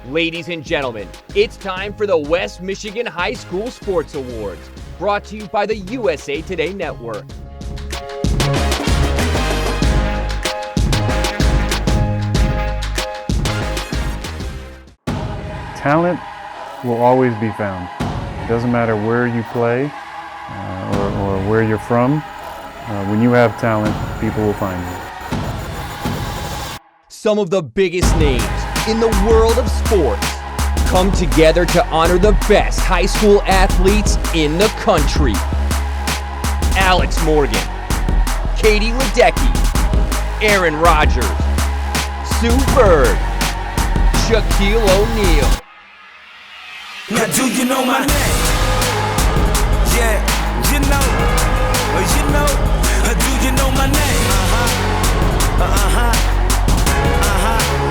Ladies and gentlemen, it's time for the West Michigan High School Sports Awards, brought to you by the USA Today Network. Talent will always be found. It doesn't matter where you play or where you're from. When you have talent, people will find you. Some of the biggest names in the world of sports come together to honor the best high school athletes in the country. Alex Morgan, Katie Ledecky, Aaron Rodgers, Sue Bird, Shaquille O'Neal. Now do you know my name? Yeah, you know, do you know my name?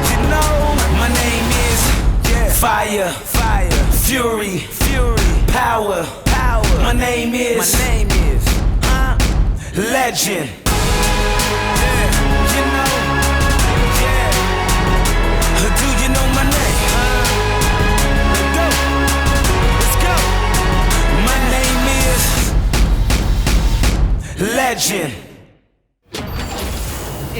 You know, my name is Fire, Fury, Power. My name is Legend. You know, do you know my name? Legend.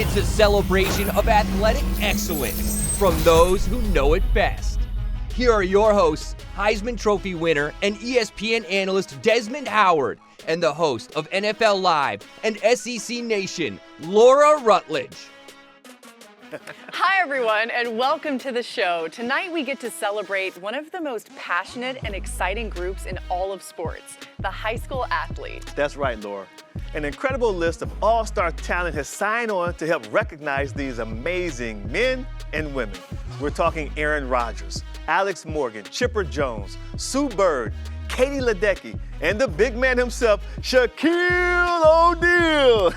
It's a celebration of athletic excellence from those who know it best. Here are your hosts, Heisman Trophy winner and ESPN analyst Desmond Howard, and the host of NFL Live and SEC Nation, Laura Rutledge. Hi, everyone, and welcome to the show. Tonight, we get to celebrate one of the most passionate and exciting groups in all of sports, the high school athlete. That's right, Laura. An incredible list of all-star talent has signed on to help recognize these amazing men and women. We're talking Aaron Rodgers, Alex Morgan, Chipper Jones, Sue Bird, Katie Ledecky, and the big man himself, Shaquille O'Neal.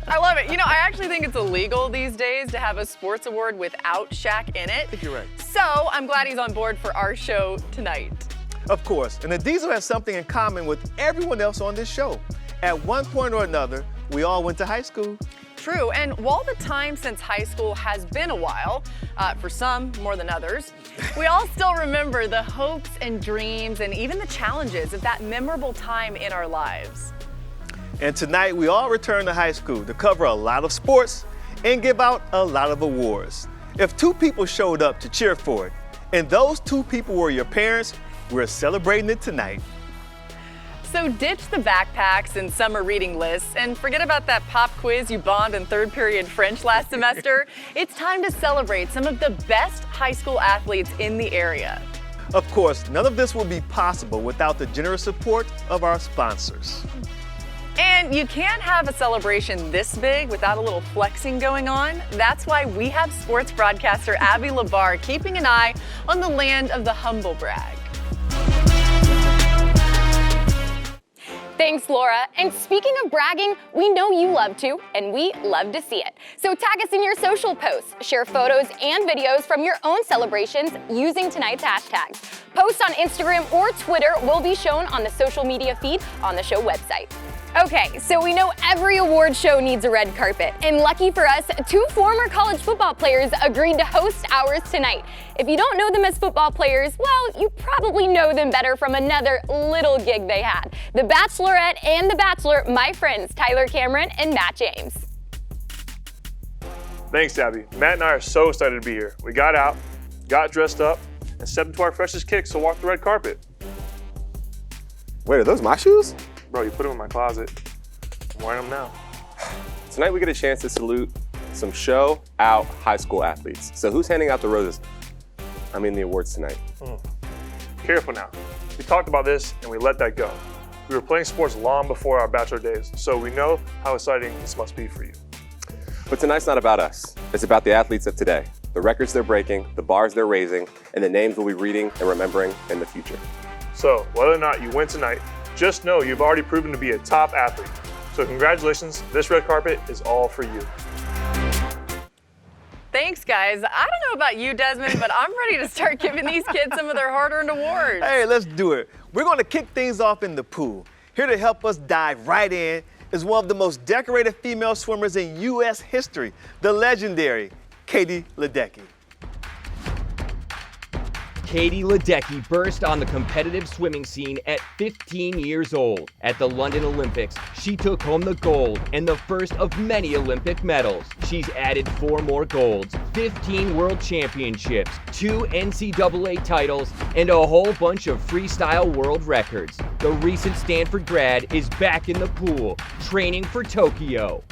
I love it. You know, I actually think it's illegal these days to have a sports award without Shaq in it. I think you're right. So I'm glad he's on board for our show tonight. Of course, and the Diesel has something in common with everyone else on this show. At one point or another, we all went to high school. True, and while the time since high school has been a while, for some more than others, we all still remember the hopes and dreams and even the challenges of that memorable time in our lives. And tonight, we all return to high school to cover a lot of sports and give out a lot of awards. If two people showed up to cheer for it, and those two people were your parents, we're celebrating it tonight. So ditch the backpacks and summer reading lists and forget about that pop quiz you bombed in third period French last semester. It's time to celebrate some of the best high school athletes in the area. Of course, none of this would be possible without the generous support of our sponsors. And you can't have a celebration this big without a little flexing going on. That's why we have sports broadcaster Abby Labar keeping an eye on the land of the humble brag. Thanks, Laura. And speaking of bragging, we know you love to, and we love to see it. So tag us in your social posts, share photos and videos from your own celebrations using tonight's hashtags. Posts on Instagram or Twitter will be shown on the social media feed on the show website. Okay, so we know every award show needs a red carpet, and lucky for us, two former college football players agreed to host ours tonight. If you don't know them as football players, well, you probably know them better from another little gig they had. The Bachelorette and The Bachelor, my friends Tyler Cameron and Matt James. Thanks, Abby. Matt and I are so excited to be here. We got out, got dressed up, and stepped into our freshest kicks to walk the red carpet. Wait, are those my shoes? Bro, you put them in my closet. I'm wearing them now. Tonight we get a chance to salute some show-out high school athletes. So who's handing out the roses? I mean the awards tonight. Careful now. We talked about this and we let that go. We were playing sports long before our bachelor days, so we know how exciting this must be for you. But tonight's not about us. It's about the athletes of today. The records they're breaking, the bars they're raising, and the names we'll be reading and remembering in the future. So whether or not you win tonight, just know you've already proven to be a top athlete. So congratulations, this red carpet is all for you. Thanks, guys. I don't know about you, Desmond, but I'm ready to start giving these kids some of their hard-earned awards. Hey, let's do it. We're going to kick things off in the pool. Here to help us dive right in is one of the most decorated female swimmers in U.S. history, the legendary Katie Ledecky. Katie Ledecky burst on the competitive swimming scene at 15 years old. At the London Olympics, she took home the gold and the first of many Olympic medals. She's added 4 more golds, 15 world championships, 2 NCAA titles, and a whole bunch of freestyle world records. The recent Stanford grad is back in the pool, training for Tokyo.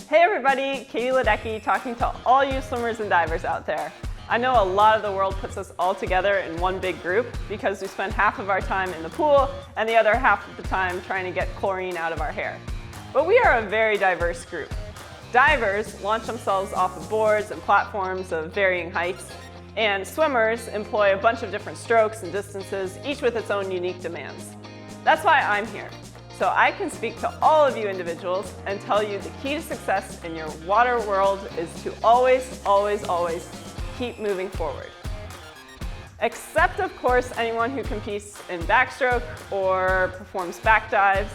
Hey everybody, Katie Ledecky talking to all you swimmers and divers out there. I know a lot of the world puts us all together in one big group because we spend half of our time in the pool and the other half of the time trying to get chlorine out of our hair. But we are a very diverse group. Divers launch themselves off of boards and platforms of varying heights, and swimmers employ a bunch of different strokes and distances, each with its own unique demands. That's why I'm here. So I can speak to all of you individuals and tell you the key to success in your water world is to always, always, always keep moving forward. Except, of course, anyone who competes in backstroke or performs back dives.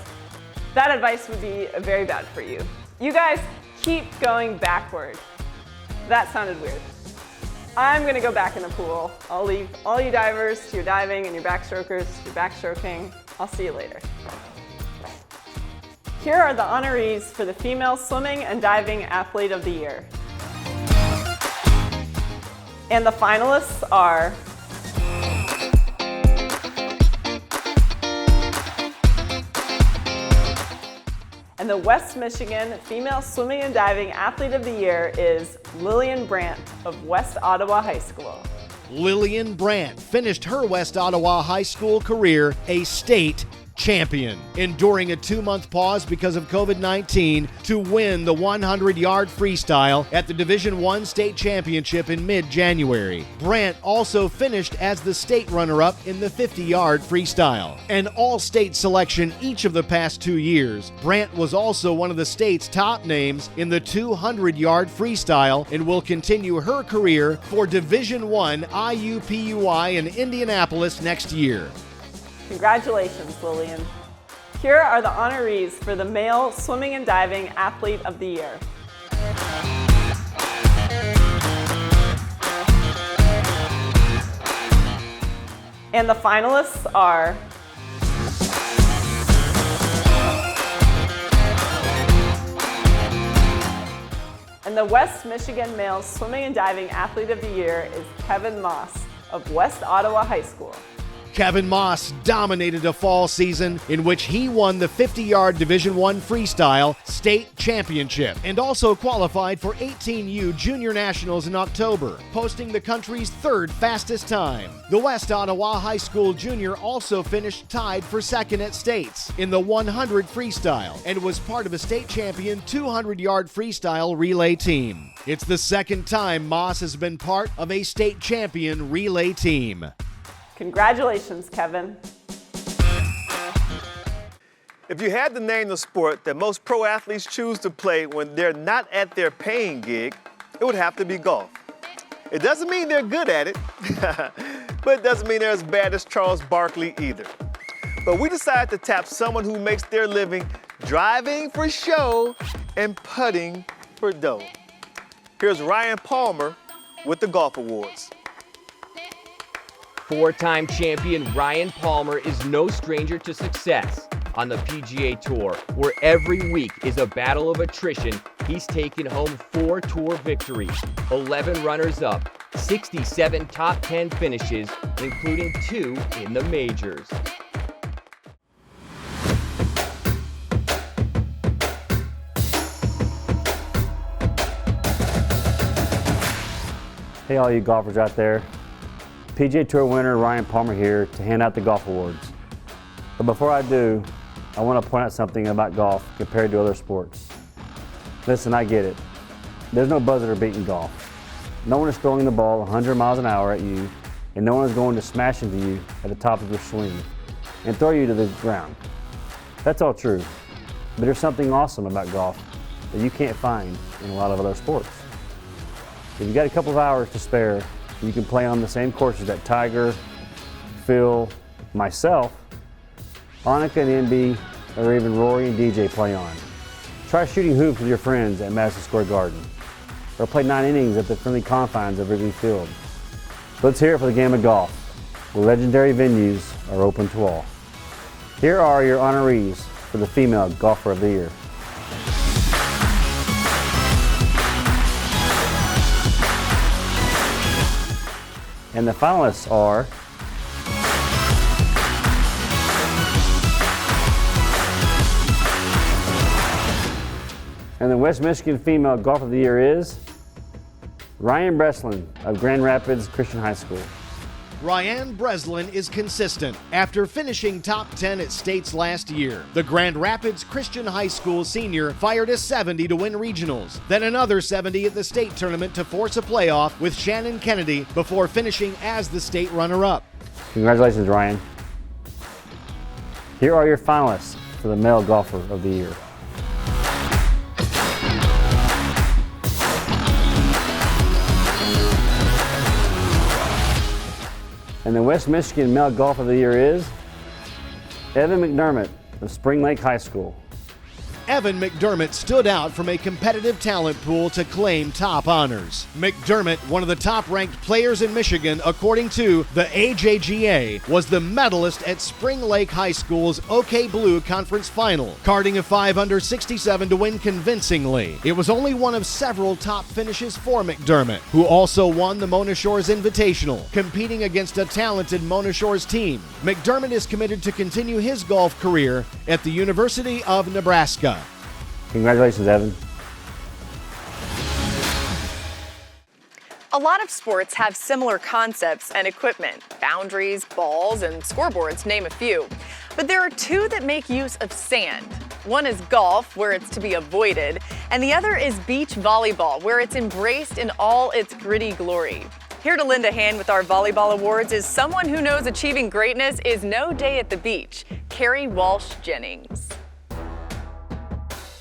That advice would be very bad for you. You guys keep going backward. That sounded weird. I'm gonna go back in the pool. I'll leave all you divers to your diving and your backstrokers to your backstroking. I'll see you later. Here are the honorees for the Female Swimming and Diving Athlete of the Year. And the finalists are and the West Michigan Female Swimming and Diving Athlete of the Year is Lillian Brandt of West Ottawa High School. Lillian Brandt finished her West Ottawa High School career a state champion, enduring a 2-month pause because of COVID-19 to win the 100-yard freestyle at the Division I State Championship in mid-January. Brandt also finished as the state runner-up in the 50-yard freestyle. An all-state selection each of the past 2 years, Brandt was also one of the state's top names in the 200-yard freestyle and will continue her career for Division I IUPUI in Indianapolis next year. Congratulations, Lillian. Here are the honorees for the Male Swimming and Diving Athlete of the Year. And the finalists are and the West Michigan Male Swimming and Diving Athlete of the Year is Kevin Moss of West Ottawa High School. Kevin Moss dominated a fall season in which he won the 50-yard Division I Freestyle State Championship and also qualified for 18U Junior Nationals in October, posting the country's 3rd fastest time. The West Ottawa High School Junior also finished tied for 2nd at states in the 100 freestyle and was part of a state champion 200-yard freestyle relay team. It's the 2nd time Moss has been part of a state champion relay team. Congratulations, Kevin. If you had to name the sport that most pro athletes choose to play when they're not at their paying gig, it would have to be golf. It doesn't mean they're good at it, but it doesn't mean they're as bad as Charles Barkley either. But we decided to tap someone who makes their living driving for show and putting for dough. Here's Ryan Palmer with the Golf Awards. 4-time champion Ryan Palmer is no stranger to success. On the PGA Tour, where every week is a battle of attrition, he's taken home 4 tour victories, 11 runners-up, 67 top 10 finishes, including 2 in the majors. Hey all you golfers out there. PGA Tour winner Ryan Palmer here to hand out the golf awards. But before I do, I want to point out something about golf compared to other sports. Listen, I get it. There's no buzzer beating golf. No one is throwing the ball 100 miles an hour at you, and no one is going to smash into you at the top of your swing and throw you to the ground. That's all true. But there's something awesome about golf that you can't find in a lot of other sports. If you got a couple of hours to spare, you can play on the same courses that Tiger, Phil, myself, Annika and Indy, or even Rory and DJ play on. Try shooting hoops with your friends at Madison Square Garden, or play 9 innings at the friendly confines of Wrigley Field. Let's hear it for the game of golf, where legendary venues are open to all. Here are your honorees for the Female Golfer of the Year. And the finalists are and the West Michigan Female Golfer of the Year is Ryan Breslin of Grand Rapids Christian High School. Ryan Breslin is consistent. After finishing top 10 at states last year, the Grand Rapids Christian High School senior fired a 70 to win regionals, then another 70 at the state tournament to force a playoff with Shannon Kennedy before finishing as the state runner-up. Congratulations, Ryan. Here are your finalists for the Male Golfer of the Year. And the West Michigan Male Golfer of the Year is Evan McDermott of Spring Lake High School. Evan McDermott stood out from a competitive talent pool to claim top honors. McDermott, one of the top-ranked players in Michigan according to the AJGA, was the medalist at Spring Lake High School's OK Blue Conference Final, carding a 5 under 67 to win convincingly. It was only one of several top finishes for McDermott, who also won the Mona Shores Invitational, competing against a talented Mona Shores team. McDermott is committed to continue his golf career at the University of Nebraska. Congratulations, Evan. A lot of sports have similar concepts and equipment, boundaries, balls, and scoreboards, name a few. But there are two that make use of sand. One is golf, where it's to be avoided, and the other is beach volleyball, where it's embraced in all its gritty glory. Here to lend a hand with our volleyball awards is someone who knows achieving greatness is no day at the beach, Carrie Walsh Jennings.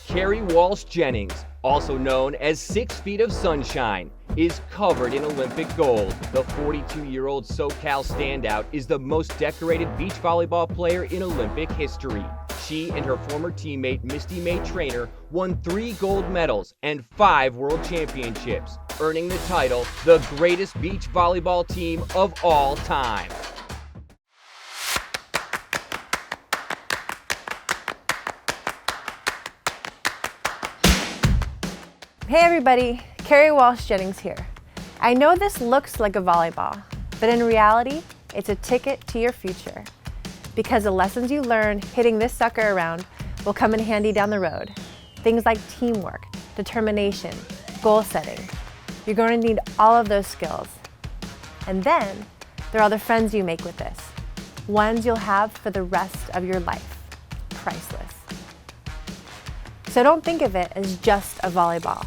Carrie Walsh Jennings, also known as 6 Feet of Sunshine, is covered in Olympic gold. The 42-year-old SoCal standout is the most decorated beach volleyball player in Olympic history. She and her former teammate Misty May Traynor won 3 gold medals and 5 world championships, earning the title the greatest beach volleyball team of all time. Hey everybody, Carrie Walsh Jennings here. I know this looks like a volleyball, but in reality, it's a ticket to your future. Because the lessons you learn hitting this sucker around will come in handy down the road. Things like teamwork, determination, goal setting. You're going to need all of those skills. And then, there are the friends you make with this. Ones you'll have for the rest of your life. Priceless. So don't think of it as just a volleyball.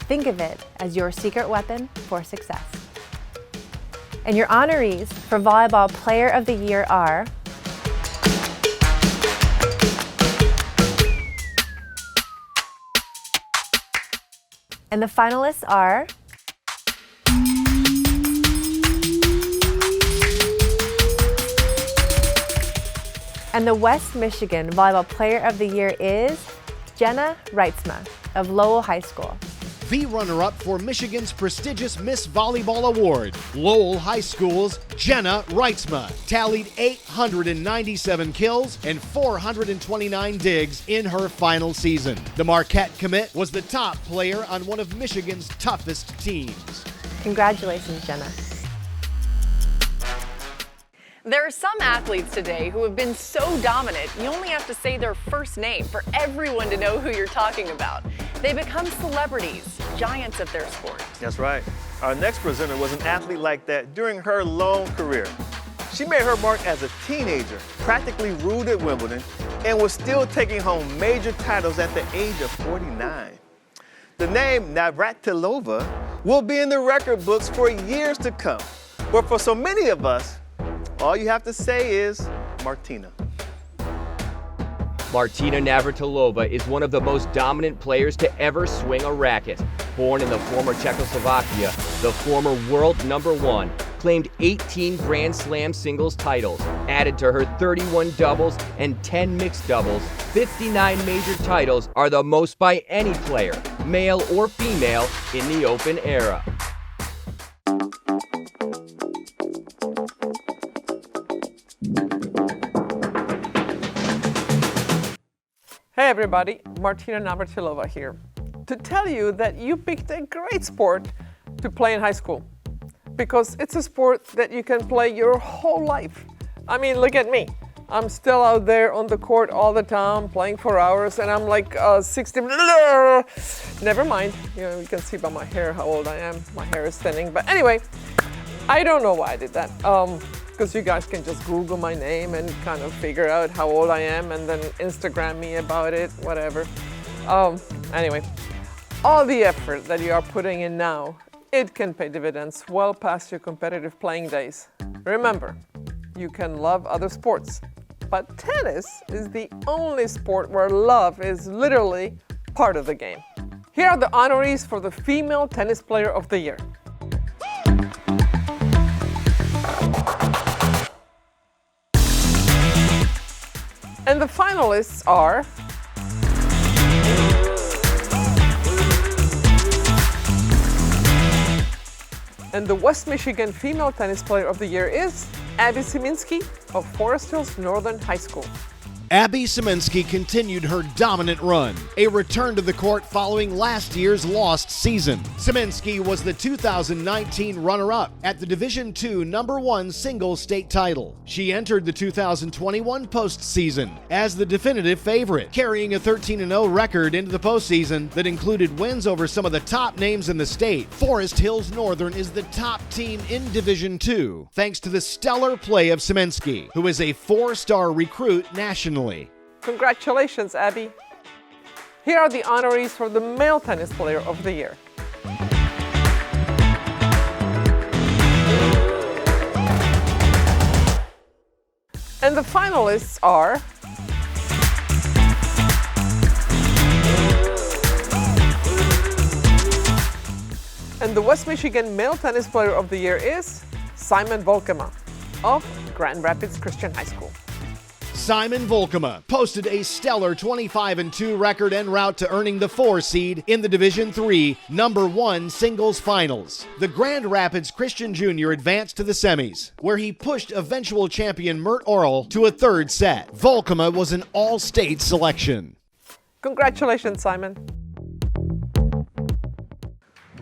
Think of it as your secret weapon for success. And your honorees for Volleyball Player of the Year are and the finalists are and the West Michigan Volleyball Player of the Year is Jenna Reitzma of Lowell High School. The runner-up for Michigan's prestigious Miss Volleyball Award, Lowell High School's Jenna Reitzma, tallied 897 kills and 429 digs in her final season. The Marquette commit was the top player on one of Michigan's toughest teams. Congratulations, Jenna. There are some athletes today who have been so dominant, you only have to say their first name for everyone to know who you're talking about. They become celebrities, giants of their sport. That's right. Our next presenter was an athlete like that during her long career. She made her mark as a teenager, practically ruled at Wimbledon, and was still taking home major titles at the age of 49. The name Navratilova will be in the record books for years to come. But for so many of us, all you have to say is Martina. Martina Navratilova is one of the most dominant players to ever swing a racket. Born in the former Czechoslovakia, the former world #1 claimed 18 Grand Slam singles titles. Added to her 31 doubles and 10 mixed doubles, 59 major titles are the most by any player, male or female, in the Open era. Hey everybody, Martina Navratilova here, to tell you that you picked a great sport to play in high school, because it's a sport that you can play your whole life. I mean, look at me. I'm still out there on the court all the time, playing for hours, and I'm like 60. Never mind, you can see by my hair how old I am. My hair is thinning, but anyway, I don't know why I did that. Because you guys can just Google my name and kind of figure out how old I am and then Instagram me about it, whatever. Anyway, all the effort that you are putting in now, it can pay dividends well past your competitive playing days. Remember, you can love other sports, but tennis is the only sport where love is literally part of the game. Here are the honorees for the Female Tennis Player of the Year. And the finalists are and the West Michigan Female Tennis Player of the Year is Abby Szymanski of Forest Hills Northern High School. Abby Szymanski continued her dominant run, a return to the court following last year's lost season. Szymanski was the 2019 runner-up at the Division II #1 singles state title. She entered the 2021 postseason as the definitive favorite, carrying a 13-0 record into the postseason that included wins over some of the top names in the state. Forest Hills Northern is the top team in Division II, thanks to the stellar play of Szymanski, who is a 4-star recruit nationally. Congratulations, Abby. Here are the honorees for the Male Tennis Player of the Year. And the finalists are and the West Michigan Male Tennis Player of the Year is Simon Volkema of Grand Rapids Christian High School. Simon Volkema posted a stellar 25-2 record en route to earning the 4 seed in the Division III #1 singles finals. The Grand Rapids Christian Jr. advanced to the semis, where he pushed eventual champion Mert Orel to a 3rd set. Volkema was an all-state selection. Congratulations, Simon.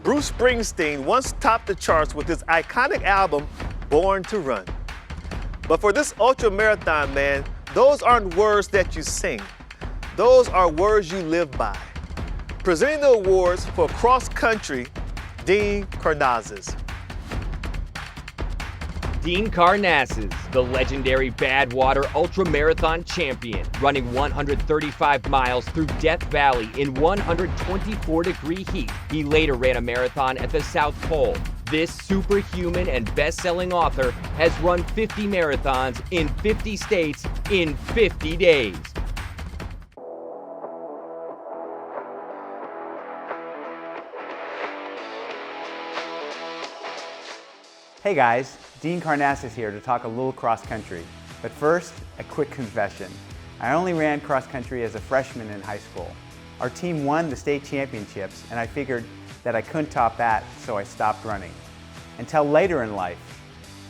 Bruce Springsteen once topped the charts with his iconic album, Born to Run. But for this ultra-marathon man, those aren't words that you sing. Those are words you live by. Presenting the awards for cross country, Dean Karnazes. Dean Karnazes, the legendary Badwater ultramarathon champion, running 135 miles through Death Valley in 124-degree heat. He later ran a marathon at the South Pole. This superhuman and best-selling author has run 50 marathons in 50 states in 50 days. Hey guys, Dean Karnazes here to talk a little cross country. But first, a quick confession. I only ran cross country as a freshman in high school. Our team won the state championships, and I figured that I couldn't top that, so I stopped running. Until later in life.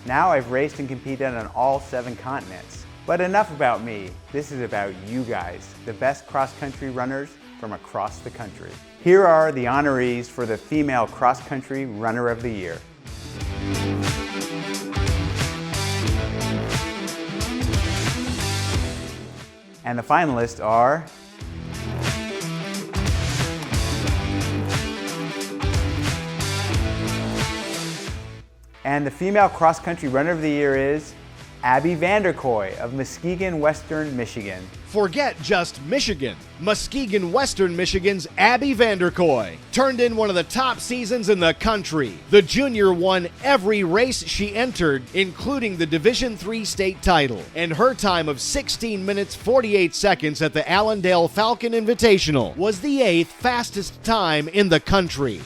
Now I've raced and competed on all 7 continents. But enough about me. This is about you guys, the best cross-country runners from across the country. Here are the honorees for the Female Cross-Country Runner of the Year. And the finalists are and the Female Cross Country Runner of the Year is Abby Vanderkoy of Muskegon, Western Michigan. Forget just Michigan. Muskegon, Western Michigan's Abby Vanderkoy turned in one of the top seasons in the country. The junior won every race she entered, including the Division III state title, and her time of 16 minutes 48 seconds at the Allendale Falcon Invitational was the 8th fastest time in the country.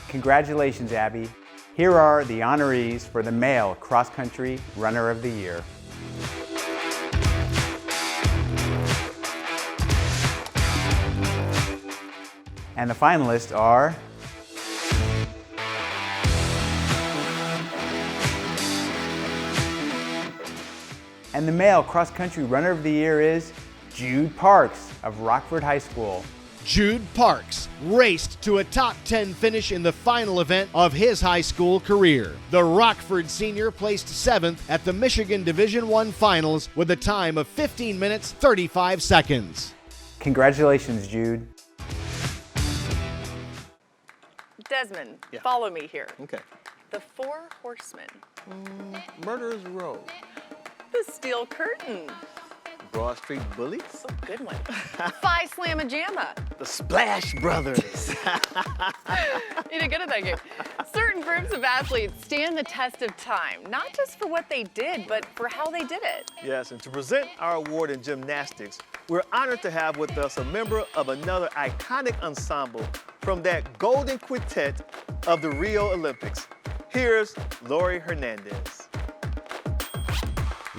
Congratulations, Abby. Here are the honorees for the male cross-country runner of the year. And the finalists are and the male cross-country runner of the year is Jude Parks of Rockford High School. Jude Parks raced to a top 10 finish in the final event of his high school career. The Rockford senior placed 7th at the Michigan Division I Finals with a time of 15 minutes 35 seconds. Congratulations, Jude. Desmond, follow me here. Okay. The Four Horsemen. Murderers Row. The Steel Curtain. Broad Street Bullies. Oh, good one. Phi Slamma Jamma. The Splash Brothers. You did good at that game. Certain groups of athletes stand the test of time, not just for what they did, but for how they did it. Yes, and to present our award in gymnastics, we're honored to have with us a member of another iconic ensemble from that golden quintet of the Rio Olympics. Here's Laurie Hernandez.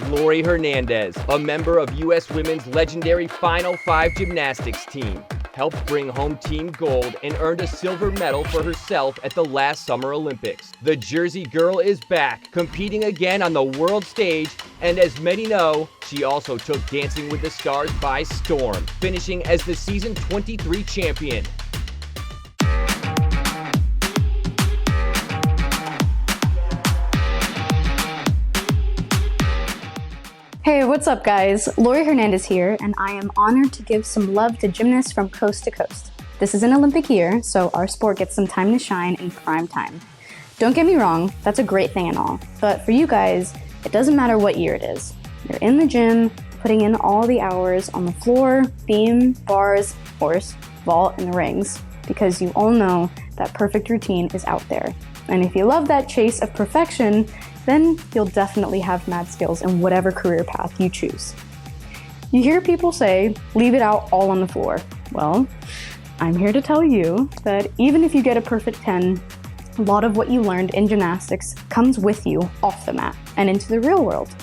Laurie Hernandez, a member of U.S. Women's legendary Final Five gymnastics team, helped bring home team gold and earned a silver medal for herself at the last Summer Olympics. The Jersey girl is back, competing again on the world stage, and as many know, she also took Dancing with the Stars by storm, finishing as the season 23 champion. Hey, what's up guys? Laurie Hernandez here, and I am honored to give some love to gymnasts from coast to coast. This is an Olympic year, so our sport gets some time to shine in prime time. Don't get me wrong, that's a great thing and all, but for you guys, it doesn't matter what year it is. You're in the gym, putting in all the hours on the floor, beam, bars, horse, vault, and the rings, because you all know that perfect routine is out there. And if you love that chase of perfection, then you'll definitely have mad skills in whatever career path you choose. You hear people say, leave it out all on the floor. Well, I'm here to tell you that even if you get a perfect 10, a lot of what you learned in gymnastics comes with you off the mat and into the real world.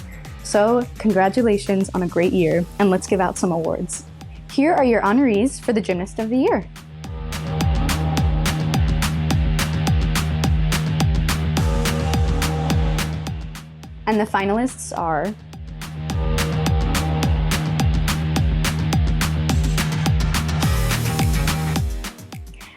So congratulations on a great year, and let's give out some awards. Here are your honorees for the Gymnast of the Year. And the finalists are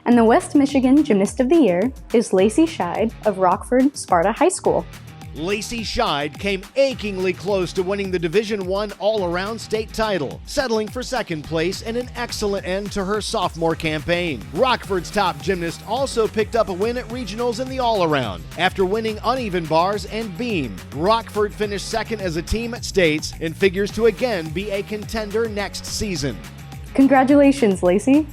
and the West Michigan Gymnast of the Year is Lacey Scheid of Rockford Sparta High School. Lacey Scheid came achingly close to winning the Division I all-around state title, settling for second place and an excellent end to her sophomore campaign. Rockford's top gymnast also picked up a win at regionals in the all-around. After winning uneven bars and beam, Rockford finished second as a team at states and figures to again be a contender next season. Congratulations, Lacey.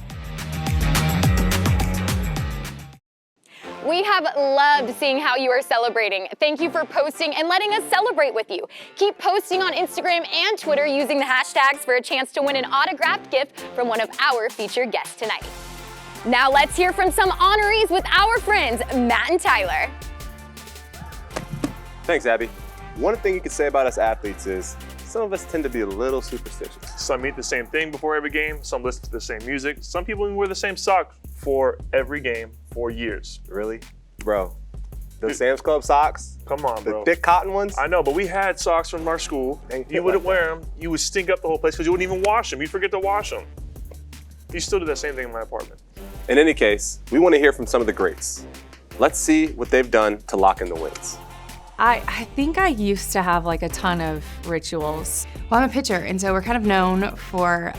We have loved seeing how you are celebrating. Thank you for posting and letting us celebrate with you. Keep posting on Instagram and Twitter using the hashtags for a chance to win an autographed gift from one of our featured guests tonight. Now let's hear from some honorees with our friends, Matt and Tyler. Thanks, Abby. One thing you could say about us athletes is some of us tend to be a little superstitious. Some eat the same thing before every game, some listen to the same music, some people even wear the same socks for every game for years. Really? Bro, those Sam's Club socks? Come on, bro. The thick cotton ones? I know, but we had socks from our school. You wouldn't wear them. You would stink up the whole place because you wouldn't even wash them. You'd forget to wash them. You still do that same thing in my apartment. In any case, we want to hear from some of the greats. Let's see what they've done to lock in the wins. I think I used to have like a ton of rituals. Well, I'm a pitcher, and so we're kind of known for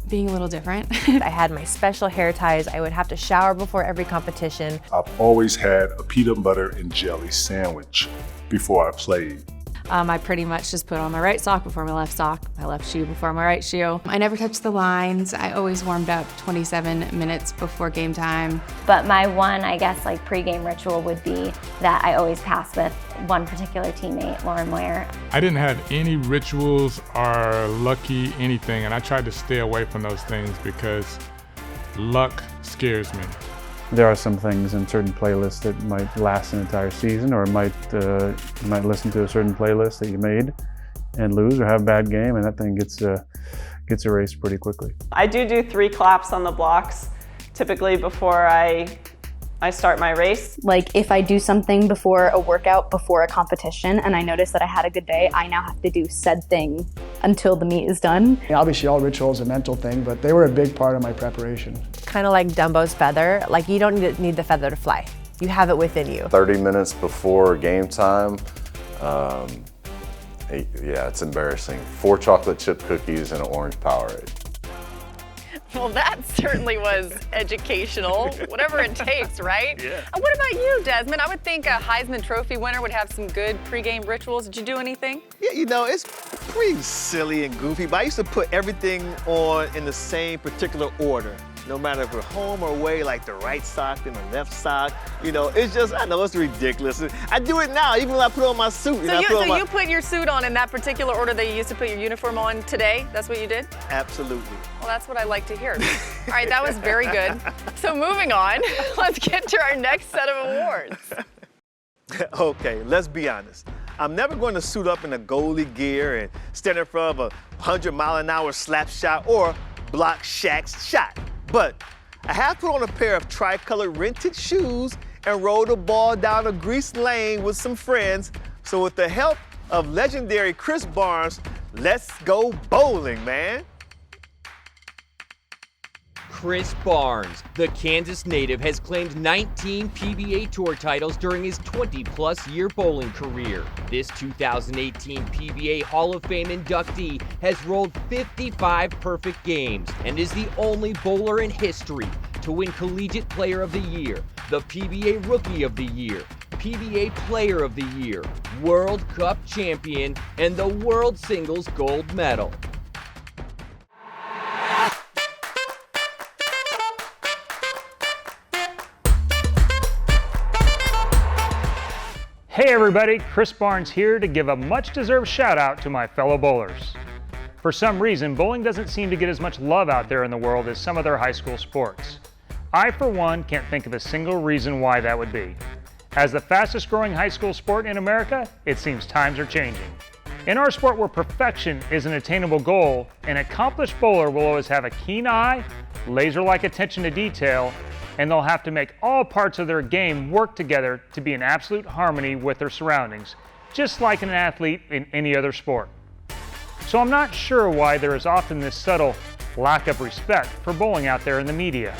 being a little different. I had my special hair ties. I would have to shower before every competition. I've always had a peanut butter and jelly sandwich before I played. I pretty much just put on my right sock before my left sock, my left shoe before my right shoe. I never touched the lines. I always warmed up 27 minutes before game time. But my one, I guess, like pregame ritual would be that I always pass with one particular teammate, Lauren Meyer. I didn't have any rituals or lucky anything, and I tried to stay away from those things because luck scares me. There are some things in certain playlists that might last an entire season, or you might listen to a certain playlist that you made and lose or have a bad game, and that thing gets erased pretty quickly. I do 3 claps on the blocks, typically before I start my race. Like if I do something before a workout, before a competition, and I notice that I had a good day, I now have to do said thing until the meet is done. Obviously all ritual is a mental thing, but they were a big part of my preparation. Kind of like Dumbo's feather, like you don't need the feather to fly. You have it within you. 30 minutes before game time, yeah, it's embarrassing. 4 chocolate chip cookies and an orange Powerade. Well, that certainly was educational, whatever it takes, right? Yeah. And what about you, Desmond? I would think a Heisman Trophy winner would have some good pregame rituals. Did you do anything? Yeah, you know, it's pretty silly and goofy, but I used to put everything on in the same particular order. No matter if we're home or away, like the right sock and the left sock. You know, it's just, I know it's ridiculous. I do it now, even when I put on my suit. So, you put your suit on in that particular order that you used to put your uniform on today? That's what you did? Absolutely. Well, that's what I like to hear. All right, that was very good. So moving on, let's get to our next set of awards. Okay, let's be honest. I'm never going to suit up in a goalie gear and stand in front of a 100-mile-an-hour slap shot or block Shaq's shot. But I have put on a pair of tri-colored rented shoes and rolled a ball down a greased lane with some friends. So with the help of legendary Chris Barnes, let's go bowling, man. Chris Barnes, the Kansas native, has claimed 19 PBA Tour titles during his 20-plus year bowling career. This 2018 PBA Hall of Fame inductee has rolled 55 perfect games and is the only bowler in history to win Collegiate Player of the Year, the PBA Rookie of the Year, PBA Player of the Year, World Cup Champion, and the World Singles Gold Medal. Hey everybody, Chris Barnes here to give a much-deserved shout out to my fellow bowlers. For some reason, bowling doesn't seem to get as much love out there in the world as some other high school sports. I, for one, can't think of a single reason why that would be. As the fastest growing high school sport in America, it seems times are changing. In our sport where perfection is an attainable goal, an accomplished bowler will always have a keen eye, laser-like attention to detail, and they'll have to make all parts of their game work together to be in absolute harmony with their surroundings, just like an athlete in any other sport. So I'm not sure why there is often this subtle lack of respect for bowling out there in the media.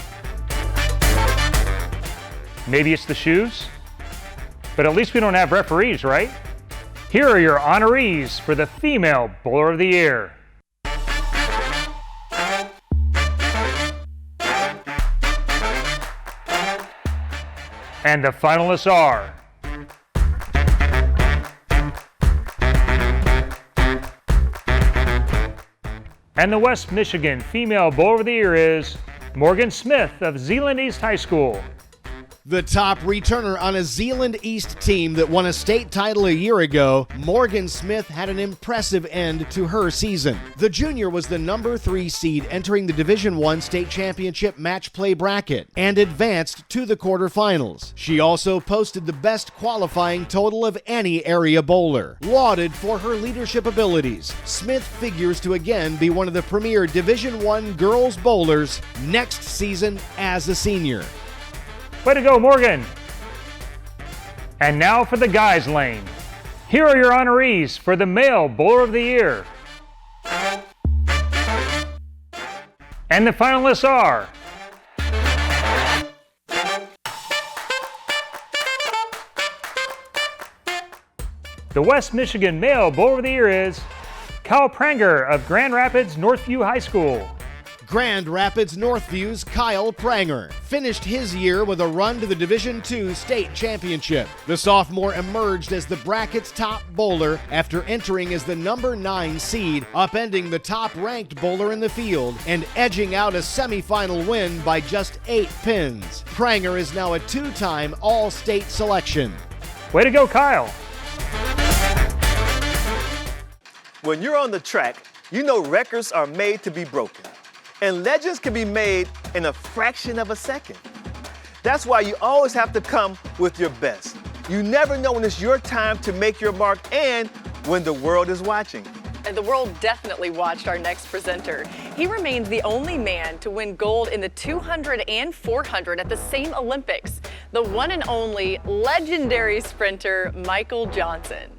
Maybe it's the shoes? But at least we don't have referees, right? Here are your honorees for the Female Bowler of the Year. And the finalists are and the West Michigan Female Bowler of the Year is Morgan Smith of Zeeland East High School. The top returner on a Zeeland East team that won a state title a year ago, Morgan Smith had an impressive end to her season. The junior was the number 3 seed entering the Division I state championship match play bracket and advanced to the quarterfinals. She also posted the best qualifying total of any area bowler. Lauded for her leadership abilities, Smith figures to again be one of the premier Division I girls bowlers next season as a senior. Way to go, Morgan! And now for the guys' lane. Here are your honorees for the Male Bowler of the Year. And the finalists are the West Michigan Male Bowler of the Year is Kyle Pranger of Grand Rapids Northview High School. Grand Rapids Northview's Kyle Pranger finished his year with a run to the Division II state championship. The sophomore emerged as the bracket's top bowler after entering as the number 9 seed, upending the top-ranked bowler in the field and edging out a semifinal win by just 8 pins. Pranger is now a 2-time All-State selection. Way to go, Kyle! When you're on the track, you know records are made to be broken. And legends can be made in a fraction of a second. That's why you always have to come with your best. You never know when it's your time to make your mark and when the world is watching. And the world definitely watched our next presenter. He remains the only man to win gold in the 200 and 400 at the same Olympics. The one and only legendary sprinter, Michael Johnson.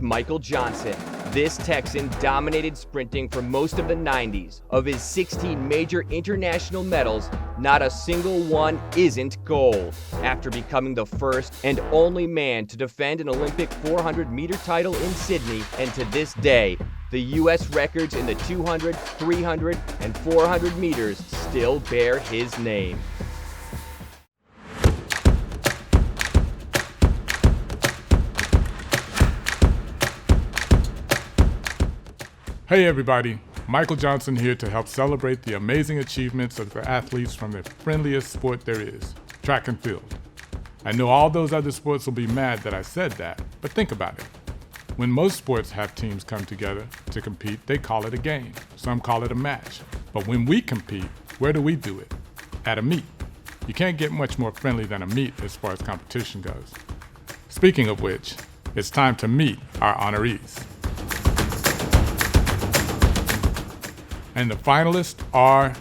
Michael Johnson. This Texan dominated sprinting for most of the 90s. Of his 16 major international medals, not a single one isn't gold. After becoming the first and only man to defend an Olympic 400-meter title in Sydney, and to this day, the U.S. records in the 200, 300, and 400 meters still bear his name. Hey everybody, Michael Johnson here to help celebrate the amazing achievements of the athletes from the friendliest sport there is, track and field. I know all those other sports will be mad that I said that, but think about it. When most sports have teams come together to compete, they call it a game. Some call it a match. But when we compete, where do we do it? At a meet. You can't get much more friendly than a meet as far as competition goes. Speaking of which, it's time to meet our honorees. And the finalists are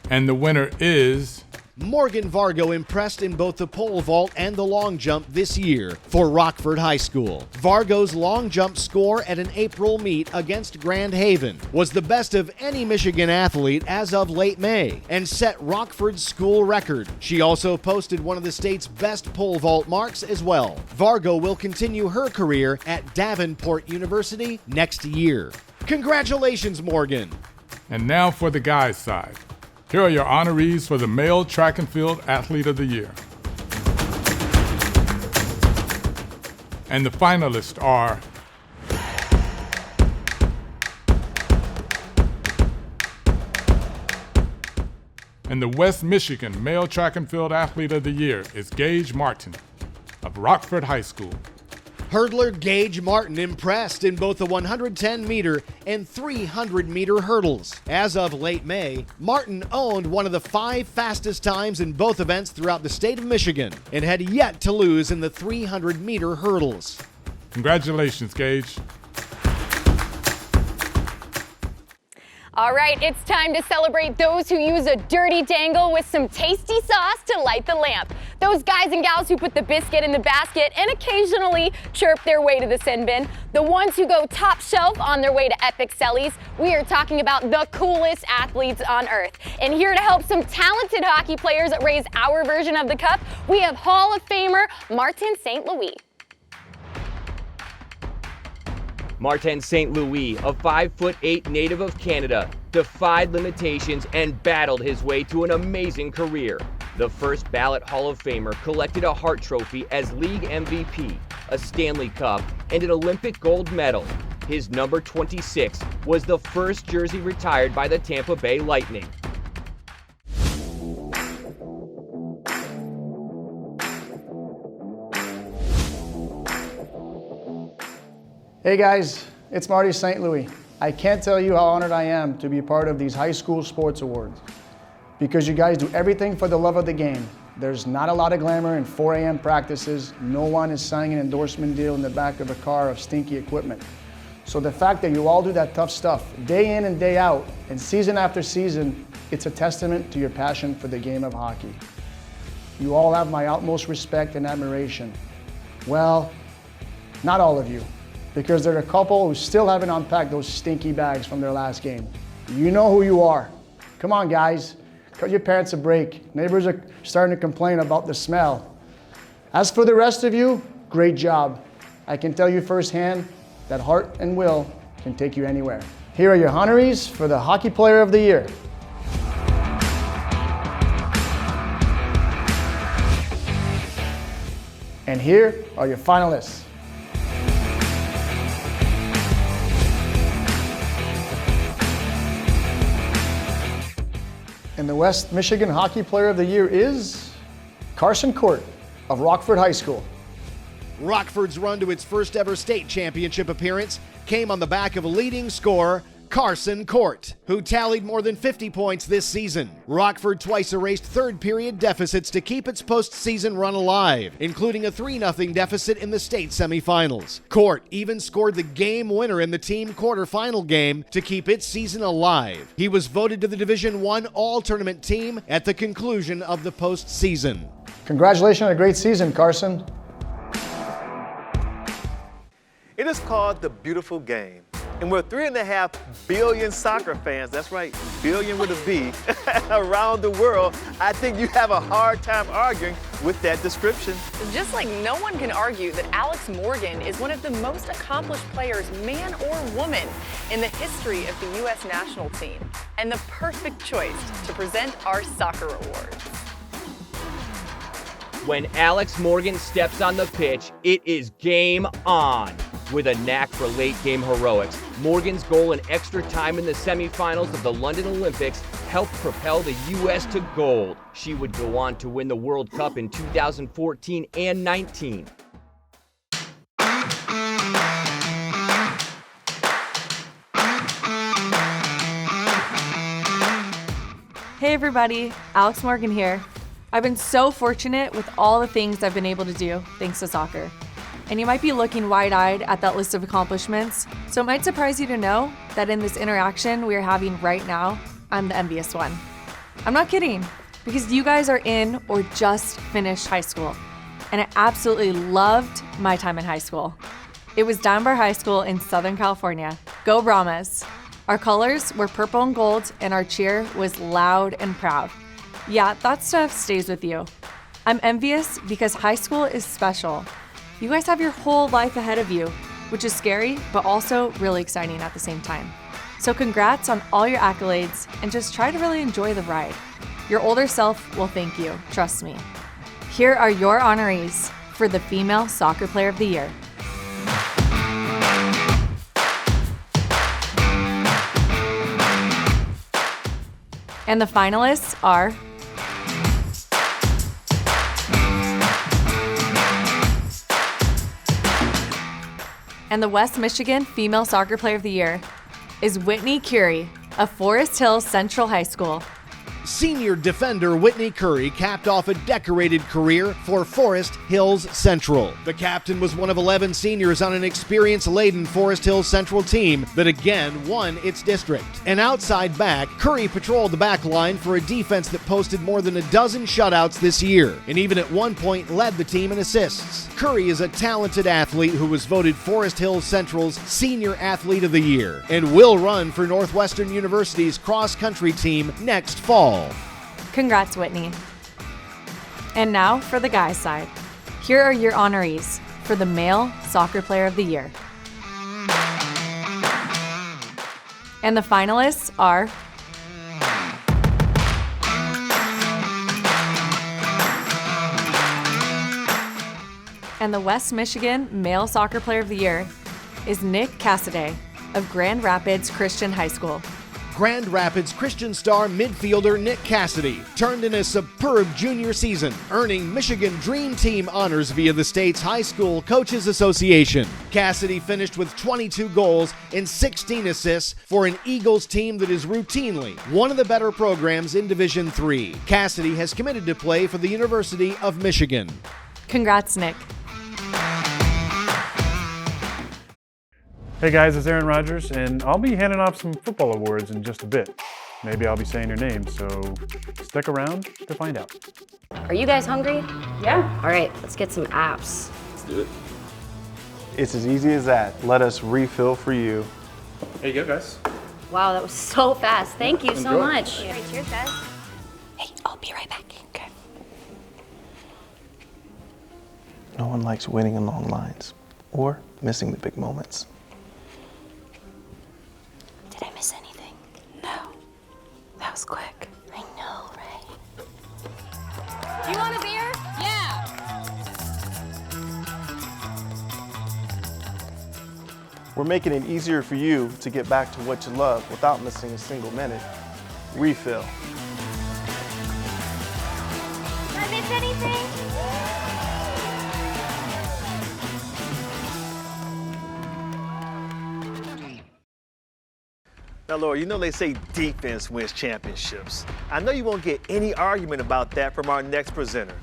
and the winner is Morgan Vargo impressed in both the pole vault and the long jump this year for Rockford High School. Vargo's long jump score at an April meet against Grand Haven was the best of any Michigan athlete as of late May and set Rockford's school record. She also posted one of the state's best pole vault marks as well. Vargo will continue her career at Davenport University next year. Congratulations, Morgan. And now for the guys' side. Here are your honorees for the Male Track and Field Athlete of the Year. And the finalists are and the West Michigan Male Track and Field Athlete of the Year is Gage Martin of Rockford High School. Hurdler Gage Martin impressed in both the 110-meter and 300-meter hurdles. As of late May, Martin owned one of the 5 fastest times in both events throughout the state of Michigan and had yet to lose in the 300-meter hurdles. Congratulations, Gage. All right, it's time to celebrate those who use a dirty dangle with some tasty sauce to light the lamp. Those guys and gals who put the biscuit in the basket and occasionally chirp their way to the sin bin. The ones who go top shelf on their way to epic sellies. We are talking about the coolest athletes on earth. And here to help some talented hockey players raise our version of the cup, we have Hall of Famer Martin St. Louis. Martin St. Louis, a 5'8" native of Canada, defied limitations and battled his way to an amazing career. The first ballot Hall of Famer collected a Hart Trophy as league MVP, a Stanley Cup, and an Olympic gold medal. His number 26 was the first jersey retired by the Tampa Bay Lightning. Hey guys, it's Marty St. Louis. I can't tell you how honored I am to be part of these high school sports awards because you guys do everything for the love of the game. There's not a lot of glamour in 4 a.m. practices. No one is signing an endorsement deal in the back of a car of stinky equipment. So the fact that you all do that tough stuff day in and day out and season after season, it's a testament to your passion for the game of hockey. You all have my utmost respect and admiration. Well, not all of you, because there are a couple who still haven't unpacked those stinky bags from their last game. You know who you are. Come on, guys. Cut your parents a break. Neighbors are starting to complain about the smell. As for the rest of you, great job. I can tell you firsthand that heart and will can take you anywhere. Here are your honorees for the Hockey Player of the Year. And here are your finalists. And the West Michigan Hockey Player of the Year is Carson Court of Rockford High School. Rockford's run to its first ever state championship appearance came on the back of a leading scorer, Carson Court, who tallied more than 50 points this season. Rockford twice erased third-period deficits to keep its postseason run alive, including a 3-0 deficit in the state semifinals. Court even scored the game winner in the team quarterfinal game to keep its season alive. He was voted to the Division I All-Tournament team at the conclusion of the postseason. Congratulations on a great season, Carson. It is called the beautiful game. And we're 3.5 billion soccer fans, that's right, billion with a B, around the world. I think you have a hard time arguing with that description. Just like no one can argue that Alex Morgan is one of the most accomplished players, man or woman, in the history of the U.S. national team, and the perfect choice to present our soccer awards. When Alex Morgan steps on the pitch, it is game on. With a knack for late-game heroics, Morgan's goal in extra time in the semifinals of the London Olympics helped propel the U.S. to gold. She would go on to win the World Cup in 2014 and 19. Hey everybody, Alex Morgan here. I've been so fortunate with all the things I've been able to do thanks to soccer. And you might be looking wide-eyed at that list of accomplishments, so it might surprise you to know that in this interaction we are having right now, I'm the envious one. I'm not kidding, because you guys are in or just finished high school, and I absolutely loved my time in high school. It was Dunbar High School in Southern California. Go Brahmas! Our colors were purple and gold, and our cheer was loud and proud. Yeah, that stuff stays with you. I'm envious because high school is special. You guys have your whole life ahead of you, which is scary, but also really exciting at the same time. So congrats on all your accolades, and just try to really enjoy the ride. Your older self will thank you, trust me. Here are your honorees for the Female Soccer Player of the Year. And the finalists are and the West Michigan Female Soccer Player of the Year is Whitney Curie of Forest Hills Central High School. Senior defender Whitney Curry capped off a decorated career for Forest Hills Central. The captain was one of 11 seniors on an experience-laden Forest Hills Central team that again won its district. An outside back, Curry patrolled the back line for a defense that posted more than a dozen shutouts this year, and even at one point led the team in assists. Curry is a talented athlete who was voted Forest Hills Central's Senior Athlete of the Year and will run for Northwestern University's cross-country team next fall. Congrats, Whitney. And now for the guys' side. Here are your honorees for the Male Soccer Player of the Year. And the finalists are and the West Michigan Male Soccer Player of the Year is Nick Cassidy of Grand Rapids Christian High School. Grand Rapids Christian star midfielder Nick Cassidy turned in a superb junior season, earning Michigan Dream Team honors via the state's High School Coaches Association. Cassidy finished with 22 goals and 16 assists for an Eagles team that is routinely one of the better programs in Division III. Cassidy has committed to play for the University of Michigan. Congrats, Nick. Hey guys, it's Aaron Rodgers, and I'll be handing off some football awards in just a bit. Maybe I'll be saying your name, so stick around to find out. Are you guys hungry? Yeah. All right, let's get some apps. Let's do it. It's as easy as that. Let us refill for you. There you go, guys. Wow, that was so fast. Thank you so much. Yeah. All right, cheers, guys. Hey, I'll be right back. Okay. No one likes waiting in long lines or missing the big moments. Did I miss anything? No. That was quick. I know, right? You want a beer? Yeah. We're making it easier for you to get back to what you love without missing a single minute. Refill. Did I miss anything? Now, Laurie, you know they say defense wins championships. I know you won't get any argument about that from our next presenter.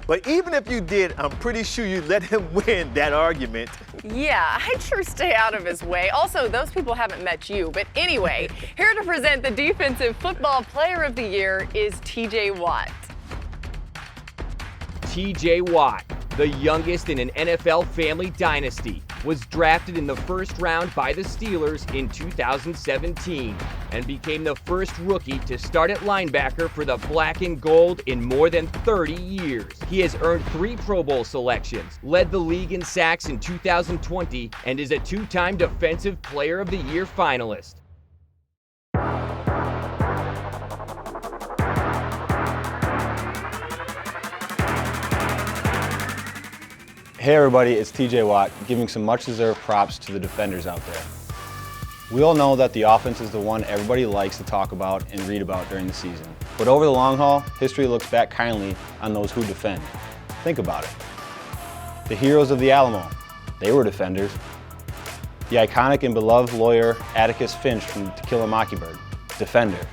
But even if you did, I'm pretty sure you'd let him win that argument. Yeah, I'd sure stay out of his way. Also, those people haven't met you. But anyway, here to present the Defensive Football Player of the Year is TJ Watt. TJ Watt, the youngest in an NFL family dynasty, was drafted in the first round by the Steelers in 2017 and became the first rookie to start at linebacker for the Black and Gold in more than 30 years. He has earned 3 Pro Bowl selections, led the league in sacks in 2020, and is a 2-time Defensive Player of the Year finalist. Hey everybody, it's TJ Watt, giving some much-deserved props to the defenders out there. We all know that the offense is the one everybody likes to talk about and read about during the season. But over the long haul, history looks back kindly on those who defend. Think about it. The heroes of the Alamo, they were defenders. The iconic and beloved lawyer Atticus Finch from To Kill a Mockingbird, defender.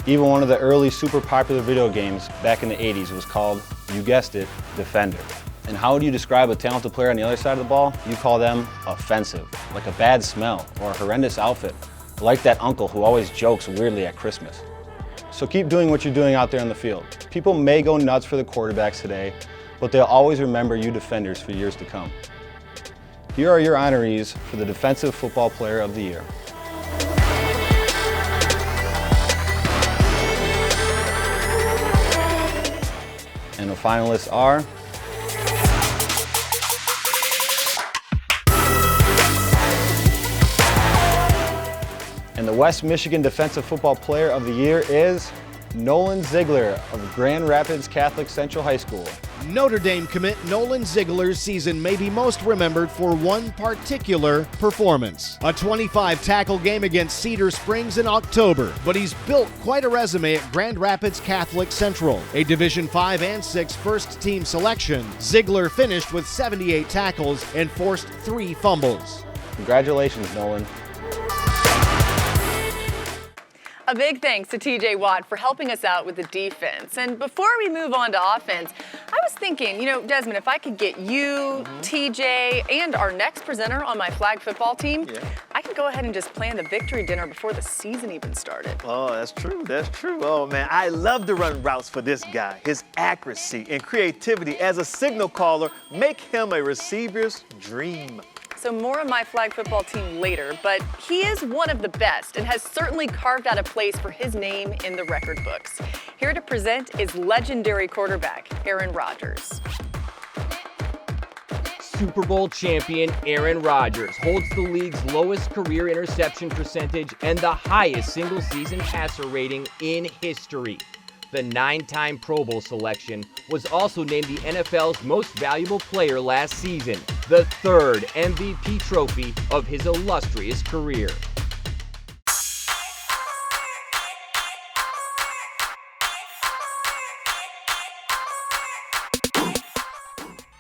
Even one of the early super popular video games back in the 80s was called, you guessed it, Defender. And how would you describe a talented player on the other side of the ball? You call them offensive, like a bad smell or a horrendous outfit, like that uncle who always jokes weirdly at Christmas. So keep doing what you're doing out there on the field. People may go nuts for the quarterbacks today, but they'll always remember you defenders for years to come. Here are your honorees for the Defensive Football Player of the Year. And the finalists are and the West Michigan Defensive Football Player of the Year is Nolan Ziegler of Grand Rapids Catholic Central High School. Notre Dame commit Nolan Ziegler's season may be most remembered for one particular performance. A 25-tackle game against Cedar Springs in October, but he's built quite a resume at Grand Rapids Catholic Central. A Division 5 and 6 first-team selection, Ziegler finished with 78 tackles and forced 3 fumbles. Congratulations, Nolan. A big thanks to TJ Watt for helping us out with the defense. And before we move on to offense, I was thinking, Desmond, if I could get you, TJ, and our next presenter on my flag football team, I could go ahead and just plan the victory dinner before the season even started. Oh, that's true. That's true. Oh, man, I love to run routes for this guy. His accuracy and creativity as a signal caller make him a receiver's dream. So more on my flag football team later, but he is one of the best and has certainly carved out a place for his name in the record books. Here to present is legendary quarterback Aaron Rodgers. Super Bowl champion Aaron Rodgers holds the league's lowest career interception percentage and the highest single-season passer rating in history. The 9-time Pro Bowl selection was also named the NFL's most valuable player last season, the 3rd MVP trophy of his illustrious career.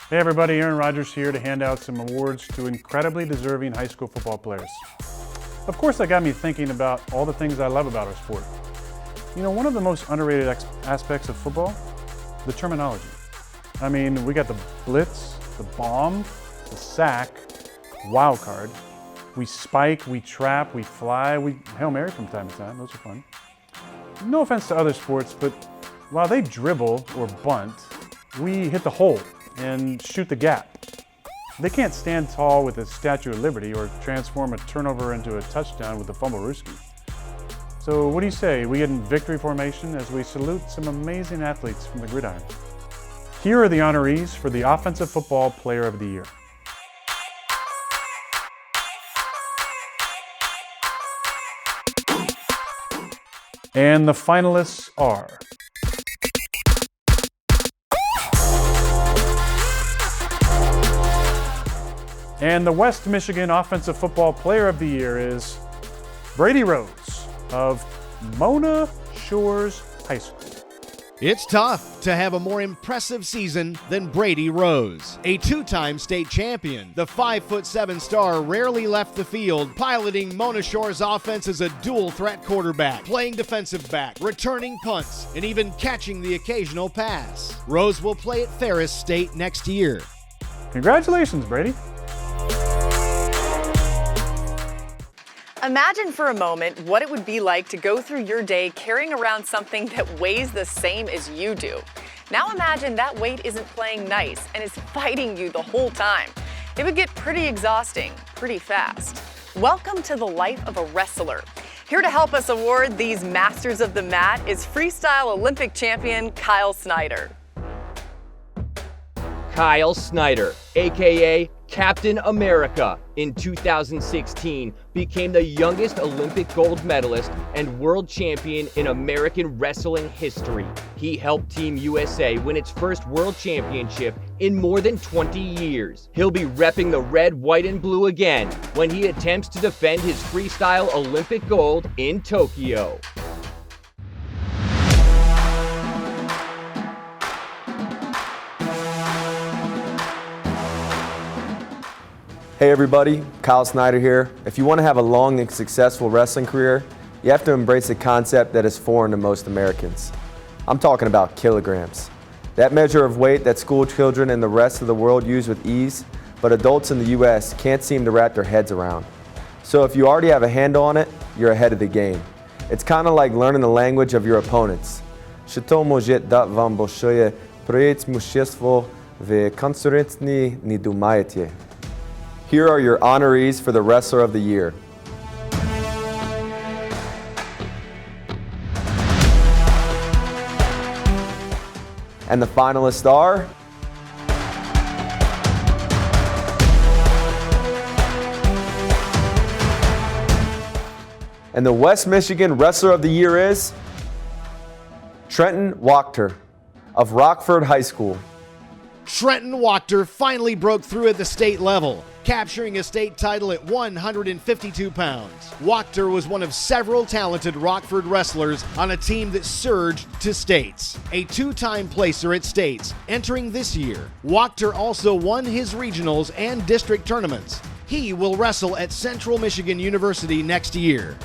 Hey everybody, Aaron Rodgers here to hand out some awards to incredibly deserving high school football players. Of course, that got me thinking about all the things I love about our sport. One of the most underrated aspects of football, the terminology. I mean, we got the blitz, the bomb, the sack, wild card. We spike, we trap, we fly, we Hail Mary from time to time. Those are fun. No offense to other sports, but while they dribble or bunt, we hit the hole and shoot the gap. They can't stand tall with the Statue of Liberty or transform a turnover into a touchdown with the fumble-rooski. So what do you say? We get in victory formation as we salute some amazing athletes from the gridiron. Here are the honorees for the Offensive Football Player of the Year. And the finalists are and the West Michigan Offensive Football Player of the Year is Brady Rose of Mona Shores High School. It's tough to have a more impressive season than Brady Rose. A two-time state champion, the 5'7" star rarely left the field, piloting Mona Shore's offense as a dual-threat quarterback, playing defensive back, returning punts, and even catching the occasional pass. Rose will play at Ferris State next year. Congratulations, Brady. Imagine for a moment what it would be like to go through your day carrying around something that weighs the same as you do. Now imagine that weight isn't playing nice and is fighting you the whole time. It would get pretty exhausting pretty fast. Welcome to the life of a wrestler. Here to help us award these masters of the mat is freestyle Olympic champion Kyle Snyder. Kyle Snyder, aka Captain America, in 2016 became the youngest Olympic gold medalist and world champion in American wrestling history. He helped Team USA win its first world championship in more than 20 years. He'll be repping the red, white, and blue again when he attempts to defend his freestyle Olympic gold in Tokyo. Hey everybody, Kyle Snyder here. If you want to have a long and successful wrestling career, you have to embrace a concept that is foreign to most Americans. I'm talking about kilograms. That measure of weight that school children and the rest of the world use with ease, but adults in the US can't seem to wrap their heads around. So if you already have a handle on it, you're ahead of the game. It's kind of like learning the language of your opponents. Here are your honorees for the Wrestler of the Year. And the finalists are... And the West Michigan Wrestler of the Year is... Trenton Wachter of Rockford High School. Trenton Wachter finally broke through at the state level, capturing a state title at 152 pounds. Wachter was one of several talented Rockford wrestlers on a team that surged to states. A two-time placer at states, entering this year. Wachter also won his regionals and district tournaments. He will wrestle at Central Michigan University next year.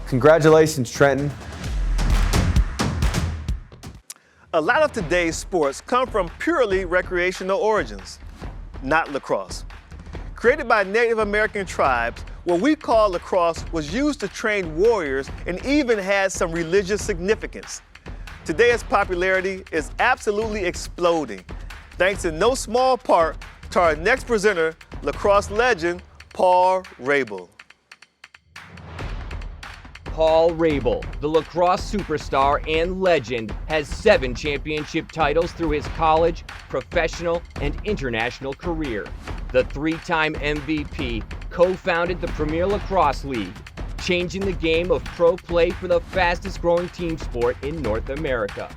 Congratulations, Trenton. A lot of today's sports come from purely recreational origins, not lacrosse. Created by Native American tribes, what we call lacrosse was used to train warriors and even had some religious significance. Today, its popularity is absolutely exploding, thanks in no small part to our next presenter, lacrosse legend, Paul Rabel. Paul Rabel, the lacrosse superstar and legend, has 7 championship titles through his college, professional, and international career. The 3-time MVP co-founded the Premier Lacrosse League, changing the game of pro play for the fastest growing team sport in North America.